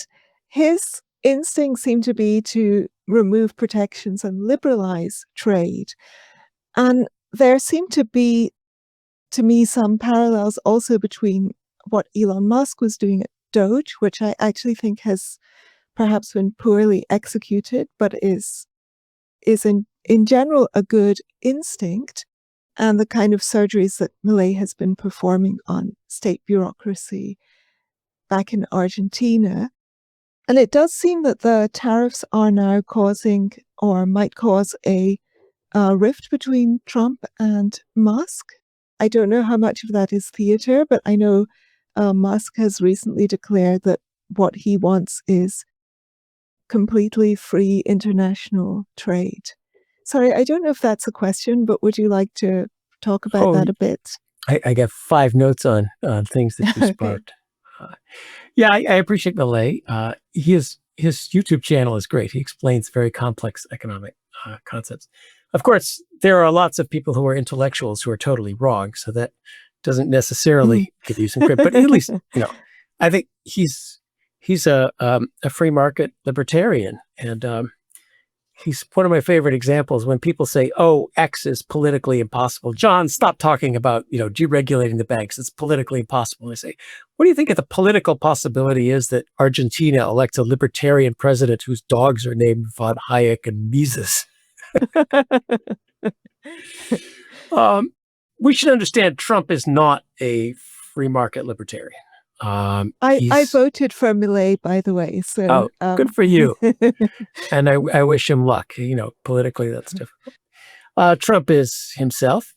his instincts seem to be to remove protections and liberalize trade. And there seem to be, to me, some parallels also between what Elon Musk was doing at Doge, which I actually think has perhaps been poorly executed, but is in general a good instinct, and the kind of surgeries that Millet has been performing on state bureaucracy back in Argentina. And it does seem that the tariffs are now causing, or might cause, a rift between Trump and Musk. I don't know how much of that is theater, but I know Musk has recently declared that what he wants is completely free international trade. Sorry, I don't know if that's a question, but would you like to talk about that a bit? I got 5 notes on things that you sparked. I appreciate Millet. His YouTube channel is great. He explains very complex economic concepts. Of course, there are lots of people who are intellectuals who are totally wrong, so that doesn't necessarily give you some credit. But at least, I think he's a free market libertarian, and he's one of my favorite examples when people say, "Oh, X is politically impossible." John, stop talking about deregulating the banks. It's politically impossible. And I say, what do you think of the political possibility is that Argentina elects a libertarian president whose dogs are named von Hayek and Mises? We should understand Trump is not a free market libertarian. I voted for Millet, by the way. So good for you. And I wish him luck. Politically, that's difficult. Trump is himself.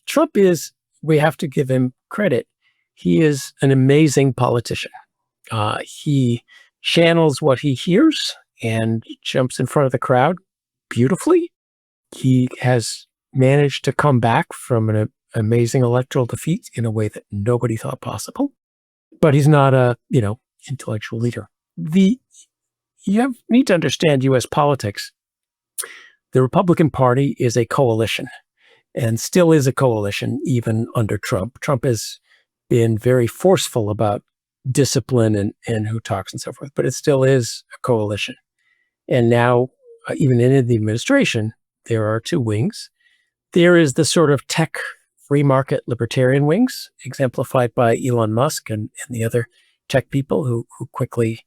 We have to give him credit. He is an amazing politician. He channels what he hears and jumps in front of the crowd beautifully. He has managed to come back from an amazing electoral defeat in a way that nobody thought possible. But he's not a, intellectual leader. You need to understand U.S. politics. The Republican Party is a coalition and still is a coalition even under Trump. Trump has been very forceful about discipline and who talks and so forth, but it still is a coalition. And now, even in the administration, there are two wings. There is the sort of tech free market libertarian wings, exemplified by Elon Musk and the other tech people who quickly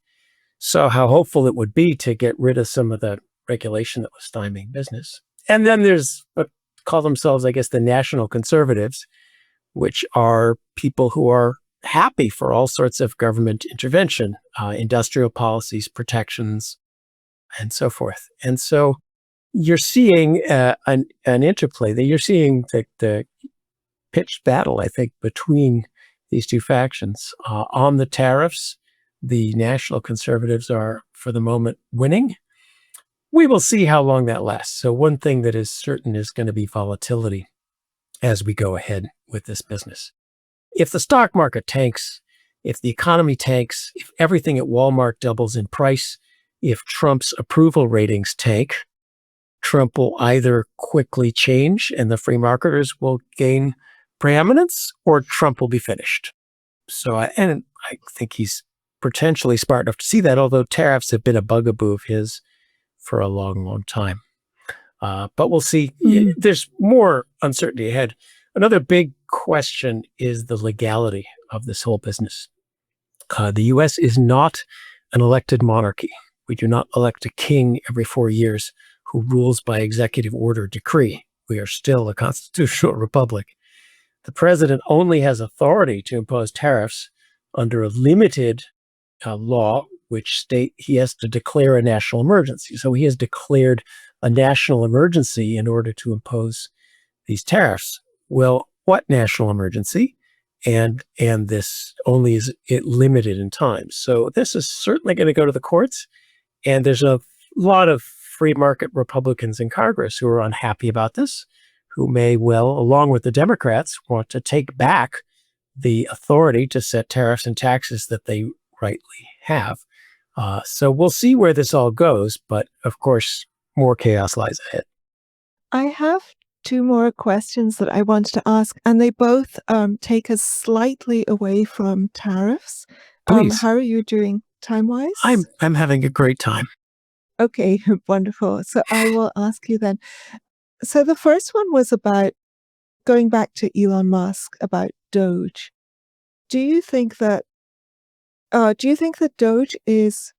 saw how hopeful it would be to get rid of some of the regulation that was stymieing business. And then there's what call themselves, I guess, the national conservatives, which are people who are happy for all sorts of government intervention, industrial policies, protections, and so forth. And so you're seeing an interplay that you're seeing the pitched battle, I think, between these two factions. On the tariffs, the national conservatives are, for the moment, winning. We will see how long that lasts. So one thing that is certain is going to be volatility as we go ahead with this business. If the stock market tanks, if the economy tanks, if everything at Walmart doubles in price, if Trump's approval ratings tank, Trump will either quickly change and the free marketers will gain preeminence, or Trump will be finished. So, I think he's potentially smart enough to see that, although tariffs have been a bugaboo of his for a long, long time. But we'll see. There's more uncertainty ahead. Another big question is the legality of this whole business. The U.S. is not an elected monarchy. We do not elect a king every 4 years who rules by executive order decree. We are still a constitutional republic. The president only has authority to impose tariffs under a limited law, which state he has to declare a national emergency. So he has declared a national emergency in order to impose these tariffs. Well, what national emergency? And this only is it limited in time. So this is certainly going to go to the courts. And there's a lot of free market Republicans in Congress who are unhappy about this, who may well, along with the Democrats, want to take back the authority to set tariffs and taxes that they rightly have. So we'll see where this all goes. But of course, more chaos lies ahead. I have two more questions that I want to ask, and they both take us slightly away from tariffs. Please. How are you doing time-wise? I'm having a great time. Okay, wonderful. So I will ask you then. So the first one was about going back to Elon Musk about Doge. Do you think that Doge is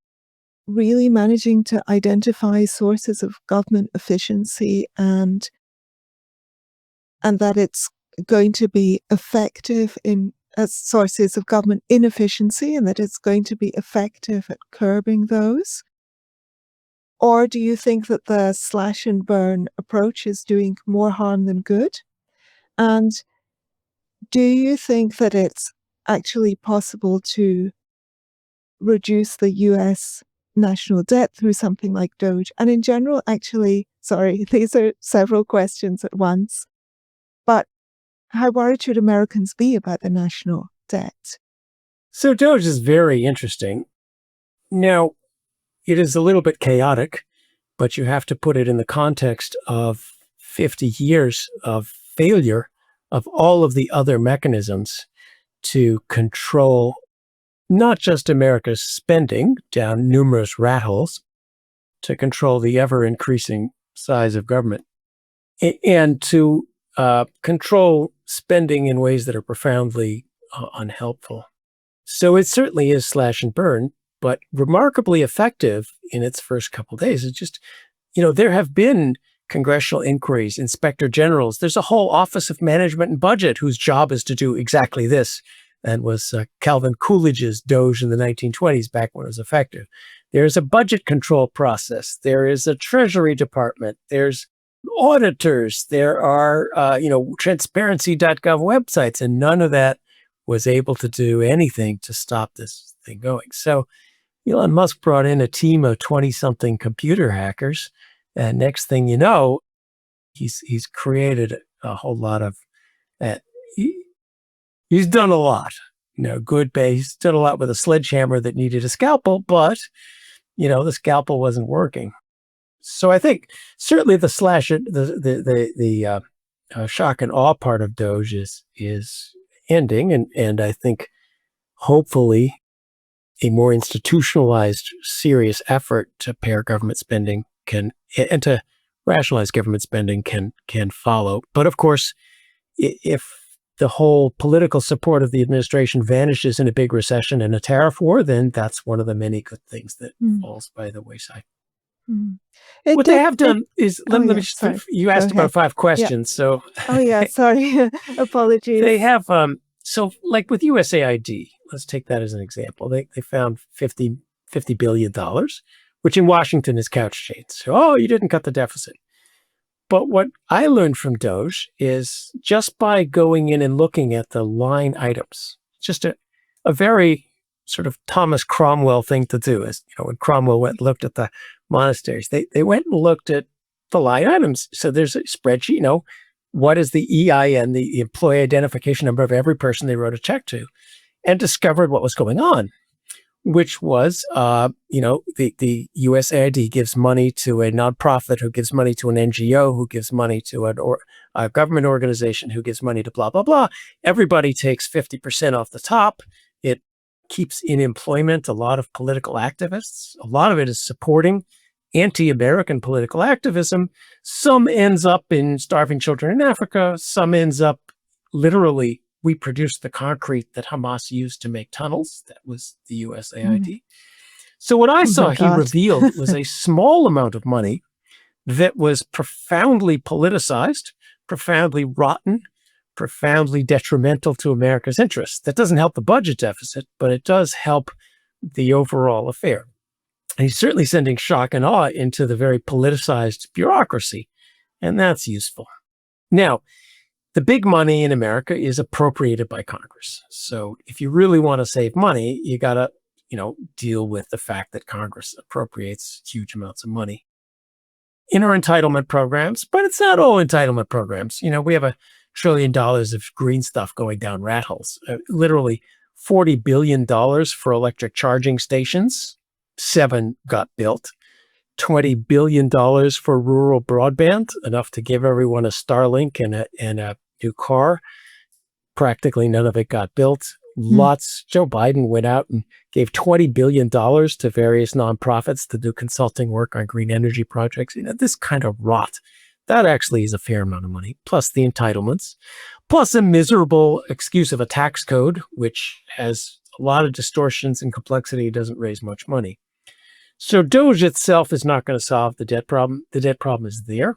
really managing to identify sources of government efficiency and that it's going to be effective in sources of government inefficiency, and that it's going to be effective at curbing those? Or do you think that the slash and burn approach is doing more harm than good? And do you think that it's actually possible to reduce the US national debt through something like Doge? And in general, actually, sorry, these are several questions at once, but how worried should Americans be about the national debt? So Doge is very interesting. Now, it is a little bit chaotic, but you have to put it in the context of 50 years of failure of all of the other mechanisms to control not just America's spending down numerous rat holes, to control the ever-increasing size of government, and to control spending in ways that are profoundly unhelpful. So it certainly is slash and burn, but remarkably effective in its first couple of days. It's just, there have been congressional inquiries, inspector generals. There's a whole Office of Management and Budget whose job is to do exactly this. And was Calvin Coolidge's Doge in the 1920s, back when it was effective. There's a budget control process. There is a Treasury Department. There's auditors. There are, transparency.gov websites, and none of that was able to do anything to stop this thing going. So Elon Musk brought in a team of 20-something computer hackers, and next thing you know, He's created a whole lot of that. He's done a lot, good base. He's done a lot with a sledgehammer that needed a scalpel, but the scalpel wasn't working. So I think certainly the shock and awe part of Doge is ending, and I think hopefully a more institutionalized, serious effort to pare government spending and to rationalize government spending can follow. But of course, if the whole political support of the administration vanishes in a big recession and a tariff war, then that's one of the many good things that falls by the wayside. What they have done is, let me just, you asked about 5 questions, so. Oh yeah, sorry, apologies. They have, so like with USAID, let's take that as an example. They found $50 billion, which in Washington is couch changed. So, you didn't cut the deficit. But what I learned from Doge is just by going in and looking at the line items, just a very sort of Thomas Cromwell thing to do is, when Cromwell went and looked at the monasteries, they went and looked at the line items. So there's a spreadsheet, what is the EIN, the employee identification number of every person they wrote a check to, and discovered what was going on, which was, the USAID gives money to a nonprofit who gives money to an NGO who gives money to a government organization who gives money to blah, blah, blah. Everybody takes 50% off the top. It keeps in employment a lot of political activists. A lot of it is supporting anti-American political activism. Some ends up in starving children in Africa. Some ends up literally, we produced the concrete that Hamas used to make tunnels. That was the USAID. So what I saw he revealed was a small amount of money that was profoundly politicized, profoundly rotten, profoundly detrimental to America's interests. That doesn't help the budget deficit, but it does help the overall affair. And he's certainly sending shock and awe into the very politicized bureaucracy, and that's useful. Now, the big money in America is appropriated by Congress. So if you really want to save money, you got to, deal with the fact that Congress appropriates huge amounts of money in our entitlement programs, but it's not all entitlement programs. We have $1 trillion of green stuff going down rat holes, literally $40 billion for electric charging stations. 7 got built. $20 billion for rural broadband, enough to give everyone a Starlink and a new car. Practically none of it got built. Lots. Joe Biden went out and gave $20 billion to various nonprofits to do consulting work on green energy projects. This kind of rot. That actually is a fair amount of money, plus the entitlements, plus a miserable excuse of a tax code, which has a lot of distortions and complexity, doesn't raise much money. So Doge itself is not going to solve the debt problem. The debt problem is there,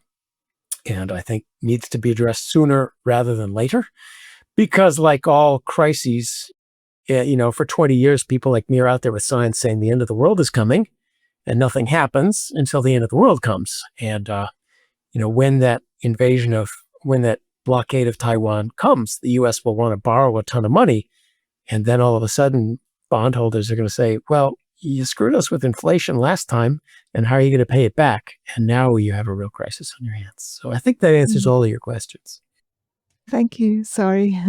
and I think needs to be addressed sooner rather than later, because like all crises, for 20 years, people like me are out there with signs saying the end of the world is coming, and nothing happens until the end of the world comes. And, when that blockade of Taiwan comes, the U.S. will want to borrow a ton of money, and then all of a sudden, bondholders are going to say, well, you screwed us with inflation last time, and how are you going to pay it back? And now you have a real crisis on your hands. So I think that answers all of your questions. Thank you. Sorry.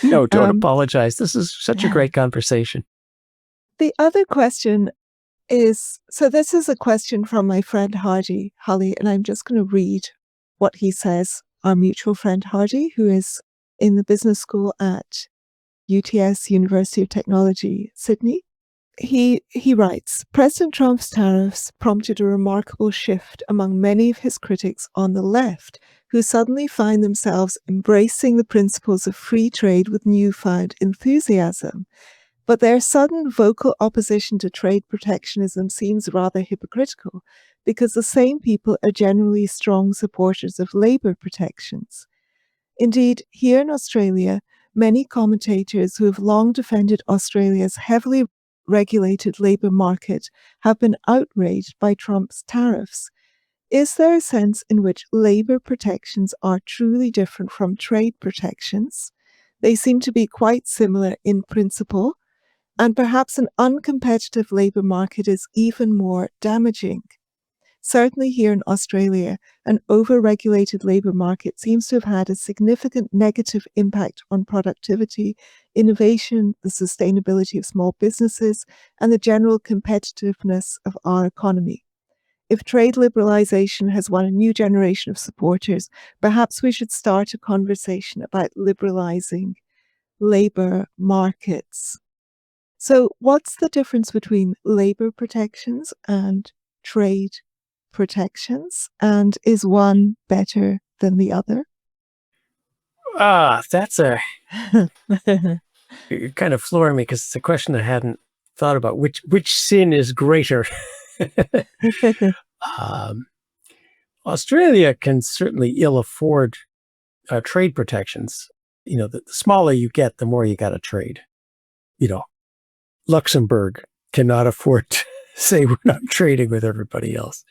No, don't apologize. This is such a great conversation. The other question is, so this is a question from my friend Holly, and I'm just going to read what he says. Our mutual friend Hardy, who is in the business school at UTS, University of Technology, Sydney. He writes, President Trump's tariffs prompted a remarkable shift among many of his critics on the left, who suddenly find themselves embracing the principles of free trade with newfound enthusiasm. But their sudden vocal opposition to trade protectionism seems rather hypocritical, because the same people are generally strong supporters of labour protections. Indeed, here in Australia, many commentators who have long defended Australia's heavily regulated labour market have been outraged by Trump's tariffs. Is there a sense in which labour protections are truly different from trade protections? They seem to be quite similar in principle, and perhaps an uncompetitive labour market is even more damaging. Certainly here in Australia, an over-regulated labour market seems to have had a significant negative impact on productivity, innovation, the sustainability of small businesses, and the general competitiveness of our economy. If trade liberalisation has won a new generation of supporters, perhaps we should start a conversation about liberalising labour markets. So, what's the difference between labour protections and trade protections? And is one better than the other? You're kind of flooring me because it's a question I hadn't thought about. Which sin is greater? Australia can certainly ill afford trade protections. The smaller you get, the more you got to trade. Luxembourg cannot afford to say we're not trading with everybody else.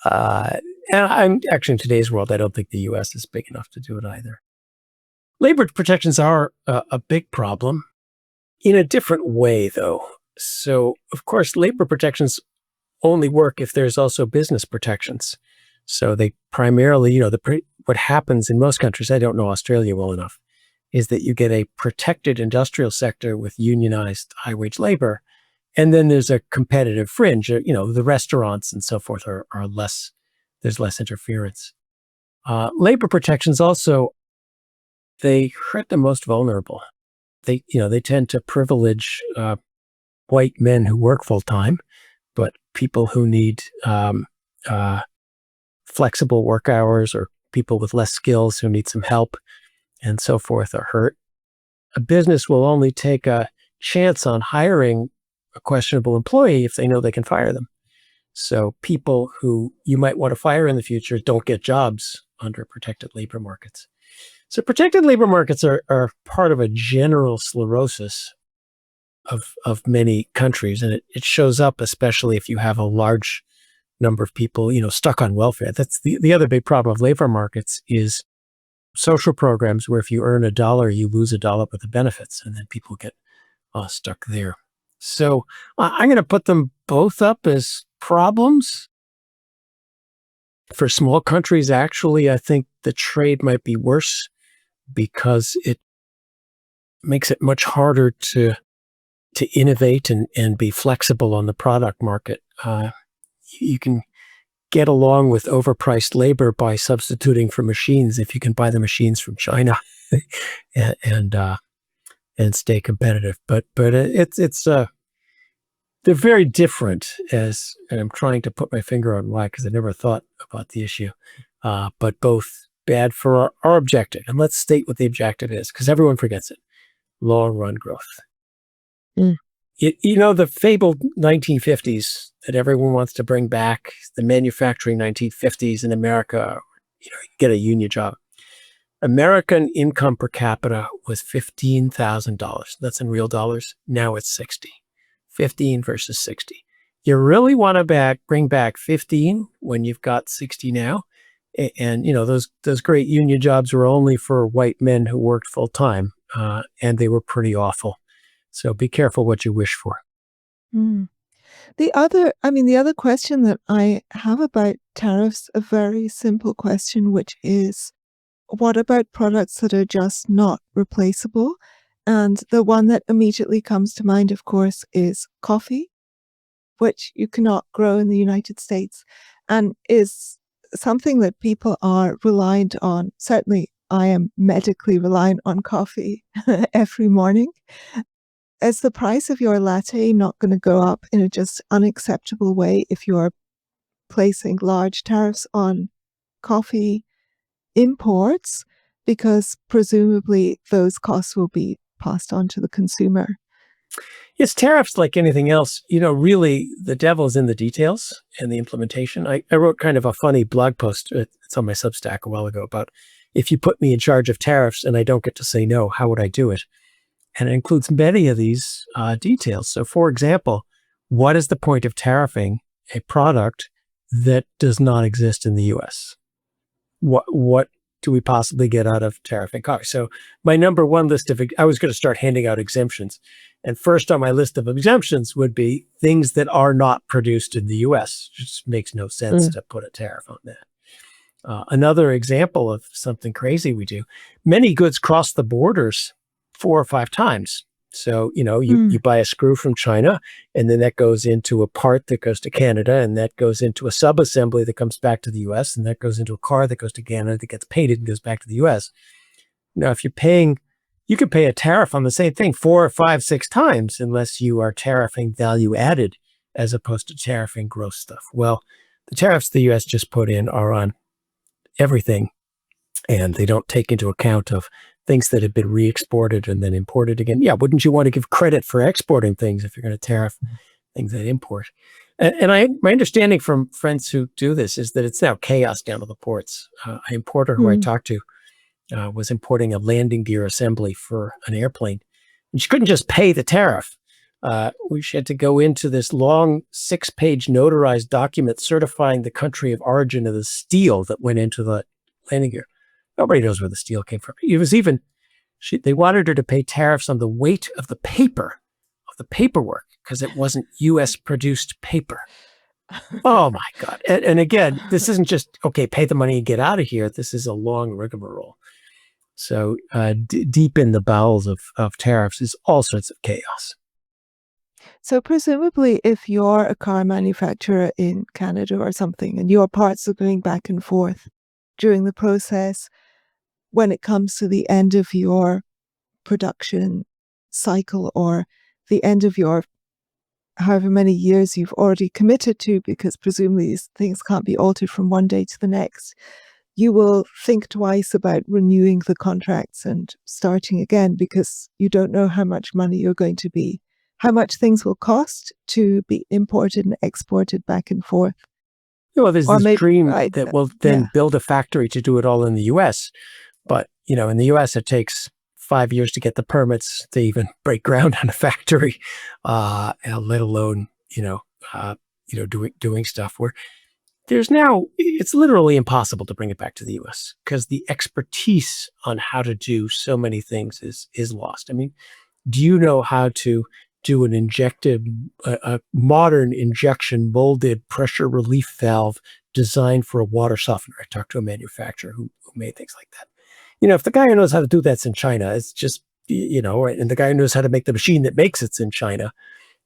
And I'm actually, in today's world, I don't think the U.S. is big enough to do it either. Labor protections are a big problem in a different way, though. So, of course, labor protections only work if there's also business protections. So they primarily, what happens in most countries, I don't know Australia well enough, is that you get a protected industrial sector with unionized high-wage labor, and then there's a competitive fringe. The restaurants and so forth are less, there's less interference. Labor protections also, they hurt the most vulnerable. They tend to privilege white men who work full-time, but people who need flexible work hours or people with less skills who need some help and so forth are hurt. A business will only take a chance on hiring a questionable employee if they know they can fire them. So people who you might want to fire in the future don't get jobs under protected labor markets. So protected labor markets are part of a general sclerosis of many countries, and it shows up especially if you have a large number of people, stuck on welfare. That's the other big problem of labor markets is social programs where if you earn $1, you lose $1 with the benefits, and then people get stuck there. So I'm going to put them both up as problems. For small countries, actually, I think the trade might be worse because it makes it much harder to innovate and be flexible on the product market. You can get along with overpriced labor by substituting for machines if you can buy the machines from China and stay competitive. But it's they're very different, and I'm trying to put my finger on why, because I never thought about the issue. But both bad for our objective. And let's state what the objective is, because everyone forgets it. Long-run growth. The fabled 1950s that everyone wants to bring back, the manufacturing 1950s in America, you get a union job. American income per capita was $15,000. That's in real dollars. Now it's 60. 15 versus 60. You really want to bring back 15 when you've got 60 now? And, those great union jobs were only for white men who worked full time, and they were pretty awful. So be careful what you wish for. The other question that I have about tariffs, a very simple question, which is, what about products that are just not replaceable? And the one that immediately comes to mind, of course, is coffee, which you cannot grow in the United States and is something that people are reliant on. Certainly, I am medically reliant on coffee every morning. Is the price of your latte not going to go up in a just unacceptable way if you're placing large tariffs on coffee imports? Because presumably those costs will be passed on to the consumer. Yes, tariffs, like anything else, really the devil's in the details and the implementation. I wrote kind of a funny blog post, it's on my Substack a while ago, about if you put me in charge of tariffs and I don't get to say no, how would I do it? And it includes many of these details. So, for example, what is the point of tariffing a product that does not exist in the U.S.? What do we possibly get out of tariffing coffee? So my number one list I was going to start handing out exemptions. And first on my list of exemptions would be things that are not produced in the U.S. It just makes no sense to put a tariff on that. Another example of something crazy we do, many goods cross the borders 4 or 5 times. So, you buy a screw from China, and then that goes into a part that goes to Canada, and that goes into a sub-assembly that comes back to the U.S., and that goes into a car that goes to Canada, that gets painted and goes back to the U.S. Now, if you could pay a tariff on the same thing 4 or 5, 6 times, unless you are tariffing value added as opposed to tariffing gross stuff. Well, the tariffs the U.S. just put in are on everything, and they don't take into account of things that have been re-exported and then imported again. Yeah, wouldn't you want to give credit for exporting things if you're going to tariff things that import? And my understanding from friends who do this is that it's now chaos down at the ports. An importer who I talked to was importing a landing gear assembly for an airplane, and she couldn't just pay the tariff. She had to go into this long 6-page notarized document certifying the country of origin of the steel that went into the landing gear. Nobody knows where the steel came from. It was even, they wanted her to pay tariffs on the weight of the paper, of the paperwork, because it wasn't U.S. produced paper. Oh my God. And again, this isn't just, okay, pay the money and get out of here. This is a long rigmarole. So deep in the bowels of tariffs is all sorts of chaos. So presumably, if you're a car manufacturer in Canada or something, and your parts are going back and forth during the process, when it comes to the end of your production cycle or the end of your however many years you've already committed to, because presumably these things can't be altered from one day to the next, you will think twice about renewing the contracts and starting again, because you don't know how much money you're going to be, how much things will cost to be imported and exported back and forth. Well, there's this dream that we'll then build a factory to do it all in the U.S. But, in the U.S., it takes 5 years to get the permits to even break ground on a factory, let alone, doing stuff where it's literally impossible to bring it back to the U.S. because the expertise on how to do so many things is lost. I mean, do you know how to do a modern injection molded pressure relief valve designed for a water softener? I talked to a manufacturer who made things like that. If the guy who knows how to do that's in China, it's just, and the guy who knows how to make the machine that makes it's in China,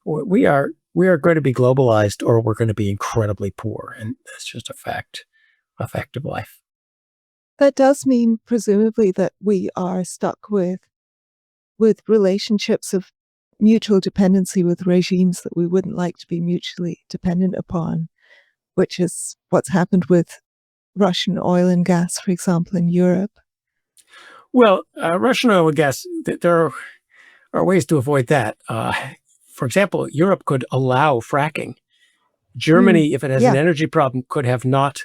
we are going to be globalized, or we're going to be incredibly poor. And that's just a fact of life. That does mean, presumably, that we are stuck with relationships of mutual dependency with regimes that we wouldn't like to be mutually dependent upon, which is what's happened with Russian oil and gas, for example, in Europe. Well, Russian oil and gas, there are ways to avoid that. For example, Europe could allow fracking. Germany, if it has an energy problem, could have not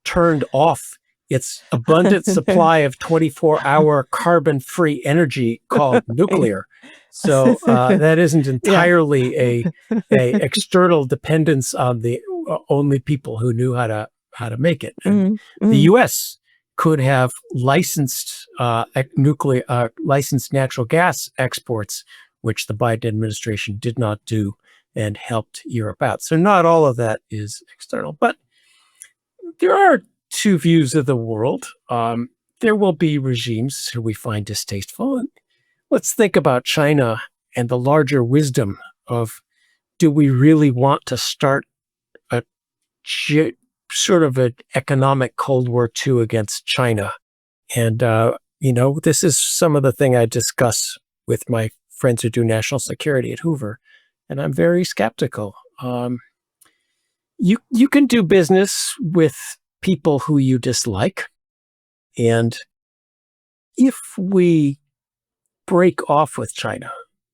turned off its abundant supply of 24-hour carbon-free energy called nuclear. So that isn't entirely a external dependence on the only people who knew how to make it. And the U.S. could have licensed licensed natural gas exports, which the Biden administration did not do, and helped Europe out. So not all of that is external, but there are two views of the world. There will be regimes who we find distasteful. And let's think about China and the larger wisdom of, do we really want to start a sort of an economic Cold War II against China? And, this is some of the thing I discuss with my friends who do national security at Hoover, and I'm very skeptical. You can do business with people who you dislike, and if we break off with China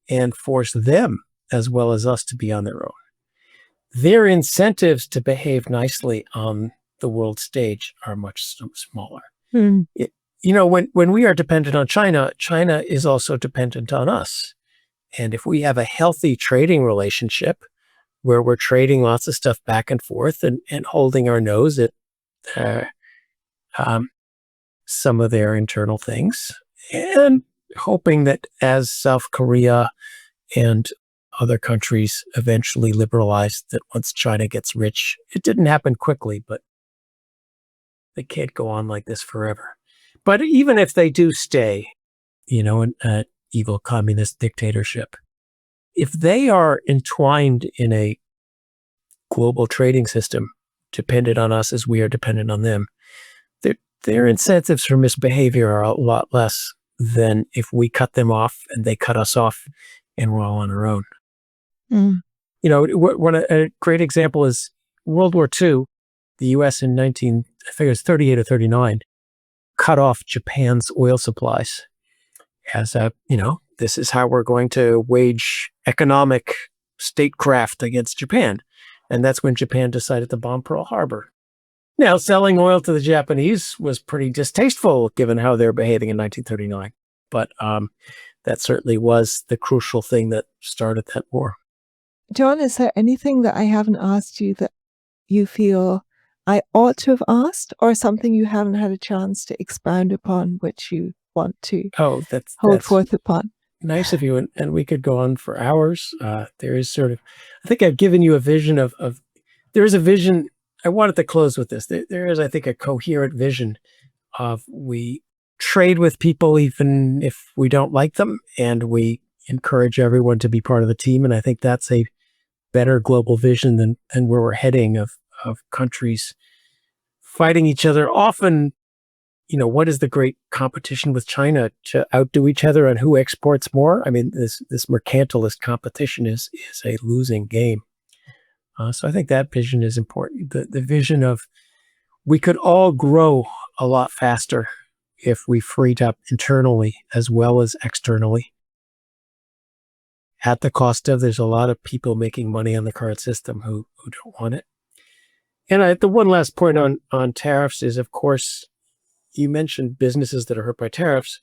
and force them as well as us to be on their own, their incentives to behave nicely on the world stage are much smaller. When we are dependent on China, China is also dependent on us. And if we have a healthy trading relationship where we're trading lots of stuff back and forth and holding our nose at some of their internal things, and hoping that as South Korea and other countries eventually liberalize, that once China gets rich, it didn't happen quickly, but they can't go on like this forever. But even if they do stay, in an evil communist dictatorship, if they are entwined in a global trading system dependent on us as we are dependent on them, their incentives for misbehavior are a lot less than if we cut them off and they cut us off and we're all on our own. Mm. A great example is World War II. The U.S. in I think it was 38 or 39, cut off Japan's oil supplies as this is how we're going to wage economic statecraft against Japan. And that's when Japan decided to bomb Pearl Harbor. Now, selling oil to the Japanese was pretty distasteful given how they're behaving in 1939. But that certainly was the crucial thing that started that war. John, is there anything that I haven't asked you that you feel I ought to have asked, or something you haven't had a chance to expound upon, which you want to hold forth upon? Nice of you, and we could go on for hours. There is I think I've given you a vision of there is a vision. I wanted to close with this. There is, I think, a coherent vision of we trade with people even if we don't like them, and we encourage everyone to be part of the team. And I think that's a better global vision than where we're heading of countries fighting each other. Often, what is the great competition with China to outdo each other on who exports more? I mean, this mercantilist competition is a losing game. So I think that vision is important. The vision of we could all grow a lot faster if we freed up internally as well as externally. At the cost of, there's a lot of people making money on the current system who don't want it. And the one last point on tariffs is, of course, you mentioned businesses that are hurt by tariffs.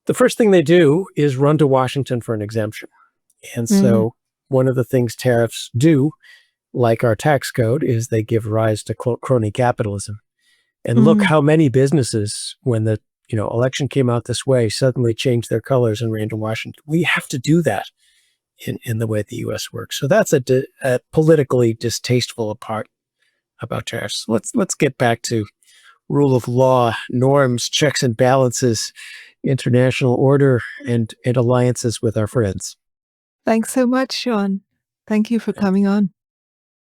The first thing they do is run to Washington for an exemption. And so one of the things tariffs do, like our tax code, is they give rise to crony capitalism. And look how many businesses, when the election came out this way, suddenly changed their colors and ran to Washington. We have to do that in the way the U.S. works. So that's a politically distasteful part about tariffs. Let's get back to rule of law, norms, checks and balances, international order, and alliances with our friends. Thanks so much, Sean. Thank you for coming on.